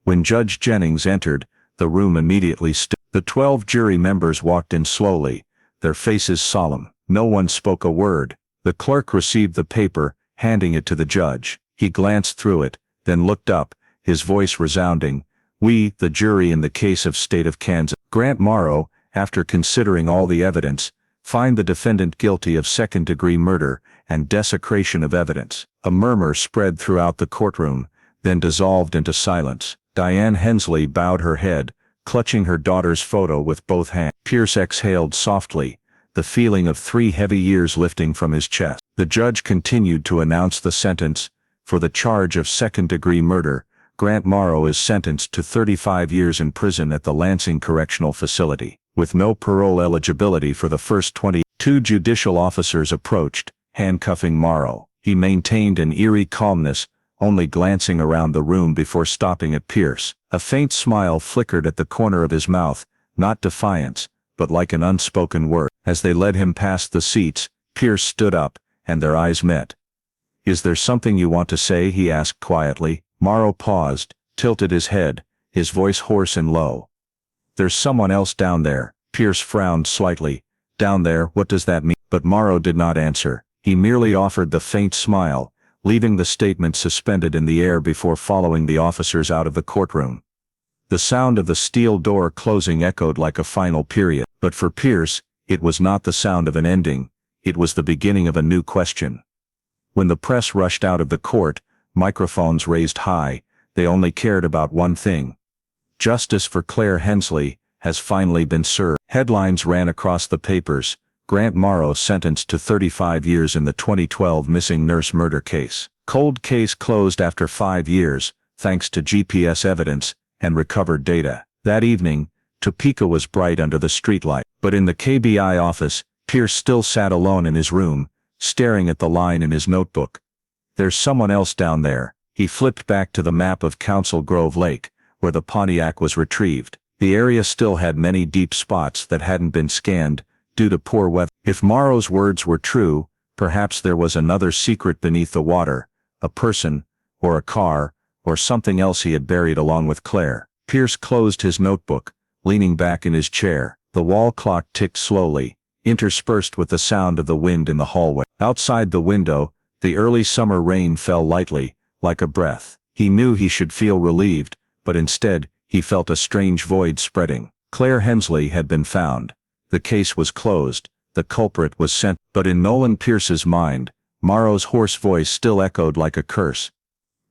When Judge Jennings entered, the room immediately stood. The 12 jury members walked in slowly, their faces solemn. No one spoke a word. The clerk received the paper, handing it to the judge. He glanced through it, then looked up, his voice resounding, We, the jury in the case of State of Kansas, Grant Morrow, after considering all the evidence, find the defendant guilty of second-degree murder and desecration of evidence. A murmur spread throughout the courtroom, then dissolved into silence. Diane Hensley bowed her head, clutching her daughter's photo with both hands. Pierce exhaled softly, the feeling of 3 heavy years lifting from his chest. The judge continued to announce the sentence. For the charge of second-degree murder, Grant Morrow is sentenced to 35 years in prison at the Lansing Correctional Facility. With no parole eligibility for the first 22 judicial officers approached, handcuffing Morrow. He maintained an eerie calmness, only glancing around the room before stopping at Pierce. A faint smile flickered at the corner of his mouth, not defiance, but like an unspoken word. As they led him past the seats, Pierce stood up, and their eyes met. "Is there something you want to say?" he asked quietly. Morrow paused, tilted his head, his voice hoarse and low. "There's someone else down there." Pierce frowned slightly. "Down there, what does that mean?" But Morrow did not answer. He merely offered the faint smile, leaving the statement suspended in the air before following the officers out of the courtroom. The sound of the steel door closing echoed like a final period. But for Pierce, it was not the sound of an ending. It was the beginning of a new question. When the press rushed out of the court, microphones raised high, they only cared about one thing. Justice for Claire Hensley has finally been served. Headlines ran across the papers. Grant Morrow sentenced to 35 years in the 2012 missing nurse murder case. Cold case closed after 5 years, thanks to GPS evidence and recovered data. That evening, Topeka was bright under the streetlight. But in the KBI office, Pierce still sat alone in his room, staring at the line in his notebook. "There's someone else down there." He flipped back to the map of Council Grove Lake, where the Pontiac was retrieved. The area still had many deep spots that hadn't been scanned, due to poor weather. If Morrow's words were true, perhaps there was another secret beneath the water, a person, or a car, or something else he had buried along with Claire. Pierce closed his notebook, leaning back in his chair. The wall clock ticked slowly, interspersed with the sound of the wind in the hallway. Outside the window, the early summer rain fell lightly, like a breath. He knew he should feel relieved, but instead, he felt a strange void spreading. Claire Hensley had been found. The case was closed, the culprit was sent. But in Nolan Pierce's mind, Morrow's hoarse voice still echoed like a curse.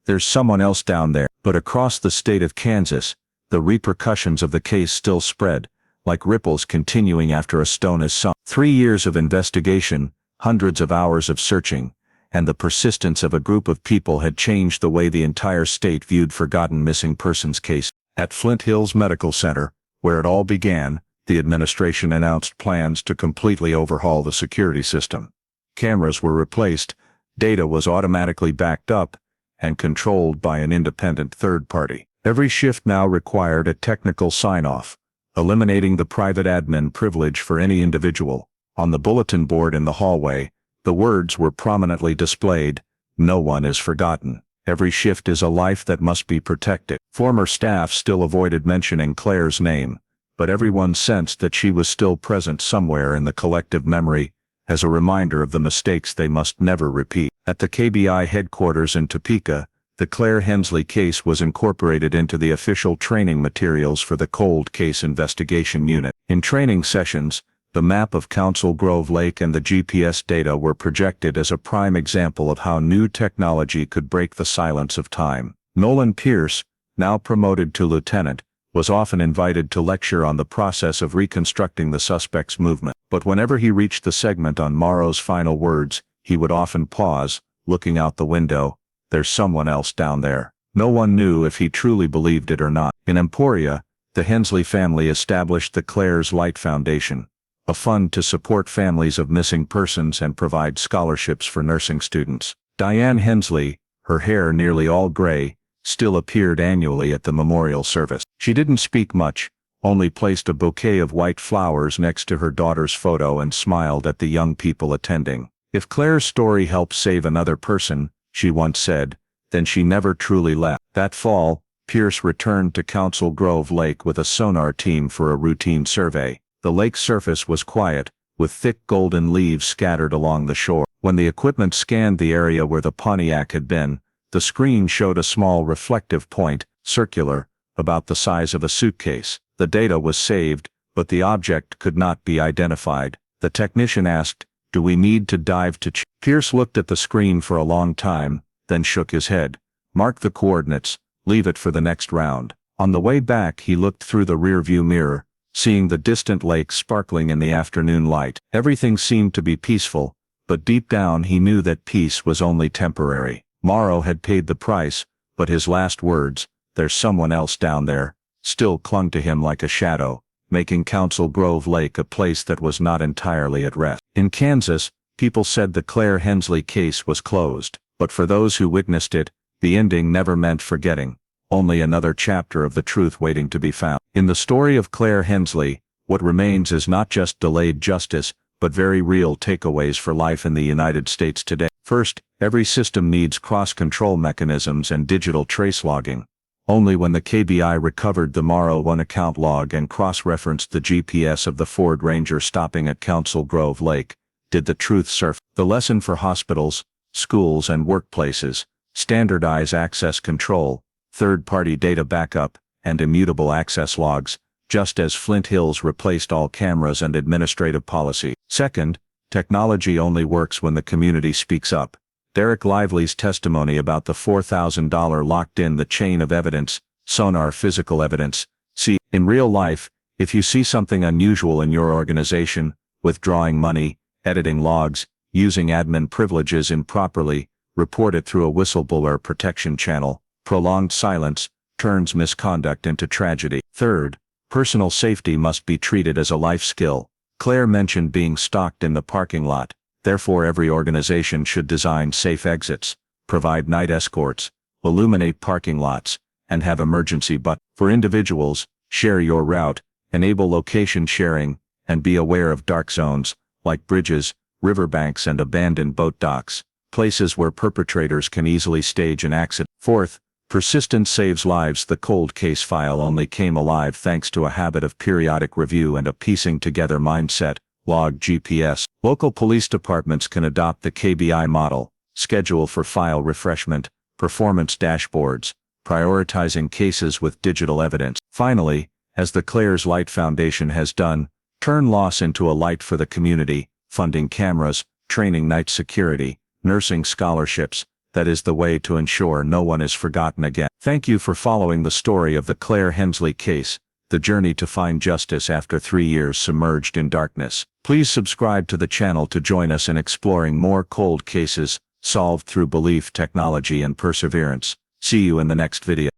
"There's someone else down there." But across the state of Kansas, the repercussions of the case still spread, like ripples continuing after a stone is sunk. 3 years of investigation, hundreds of hours of searching, and the persistence of a group of people had changed the way the entire state viewed forgotten missing persons cases. At Flint Hills Medical Center, where it all began, the administration announced plans to completely overhaul the security system. Cameras were replaced, data was automatically backed up, and controlled by an independent third party. Every shift now required a technical sign-off, eliminating the private admin privilege for any individual. On the bulletin board in the hallway, the words were prominently displayed, "No one is forgotten. Every shift is a life that must be protected." Former staff still avoided mentioning Claire's name, but everyone sensed that she was still present somewhere in the collective memory, as a reminder of the mistakes they must never repeat. At the KBI headquarters in Topeka, the Claire Hensley case was incorporated into the official training materials for the Cold Case Investigation Unit. In training sessions, the map of Council Grove Lake and the GPS data were projected as a prime example of how new technology could break the silence of time. Nolan Pierce, now promoted to lieutenant, was often invited to lecture on the process of reconstructing the suspect's movement. But whenever he reached the segment on Morrow's final words, he would often pause, looking out the window. "There's someone else down there." No one knew if he truly believed it or not. In Emporia, the Hensley family established the Claire's Light Foundation, a fund to support families of missing persons and provide scholarships for nursing students. Diane Hensley, her hair nearly all gray, still appeared annually at the memorial service. She didn't speak much, only placed a bouquet of white flowers next to her daughter's photo and smiled at the young people attending. "If Claire's story helped save another person," she once said, "then she never truly left." That fall, Pierce returned to Council Grove Lake with a sonar team for a routine survey. The lake's surface was quiet, with thick golden leaves scattered along the shore. When the equipment scanned the area where the Pontiac had been, the screen showed a small reflective point, circular, about the size of a suitcase. The data was saved, but the object could not be identified. The technician asked, "Do we need to dive to check?" Pierce looked at the screen for a long time, then shook his head. "Mark the coordinates, leave it for the next round." On the way back he looked through the rearview mirror, seeing the distant lake sparkling in the afternoon light. Everything seemed to be peaceful, but deep down he knew that peace was only temporary. Morrow had paid the price, but his last words, "There's someone else down there," still clung to him like a shadow, making Council Grove Lake a place that was not entirely at rest. In Kansas, people said the Claire Hensley case was closed, but for those who witnessed it, the ending never meant forgetting, only another chapter of the truth waiting to be found. In the story of Claire Hensley, what remains is not just delayed justice, but very real takeaways for life in the United States today. First, every system needs cross-control mechanisms and digital trace logging. Only when the KBI recovered the Morrow One account log and cross-referenced the GPS of the Ford Ranger stopping at Council Grove Lake, did the truth surface. The lesson for hospitals, schools and workplaces: standardize access control, third-party data backup, and immutable access logs, just as Flint Hills replaced all cameras and administrative policy. Second, technology only works when the community speaks up. Derek Lively's testimony about the $4,000 locked in the chain of evidence, sonar physical evidence. See, in real life, if you see something unusual in your organization, withdrawing money, editing logs, using admin privileges improperly, report it through a whistleblower protection channel. Prolonged silence turns misconduct into tragedy. Third, personal safety must be treated as a life skill. Claire mentioned being stalked in the parking lot. Therefore, every organization should design safe exits, provide night escorts, illuminate parking lots, and have emergency buttons. For individuals, share your route, enable location sharing, and be aware of dark zones, like bridges, riverbanks and abandoned boat docks, places where perpetrators can easily stage an accident. Fourth, persistence saves lives. The cold case file only came alive thanks to a habit of periodic review and a piecing together mindset. Log GPS. Local police departments can adopt the KBI model, schedule for file refreshment, performance dashboards, prioritizing cases with digital evidence. Finally, as the Claire's Light Foundation has done, turn loss into a light for the community, funding cameras, training night security, nursing scholarships. That is the way to ensure no one is forgotten again. Thank you for following the story of the Claire Hensley case, the journey to find justice after 3 years submerged in darkness. Please subscribe to the channel to join us in exploring more cold cases, solved through belief, technology and perseverance. See you in the next video.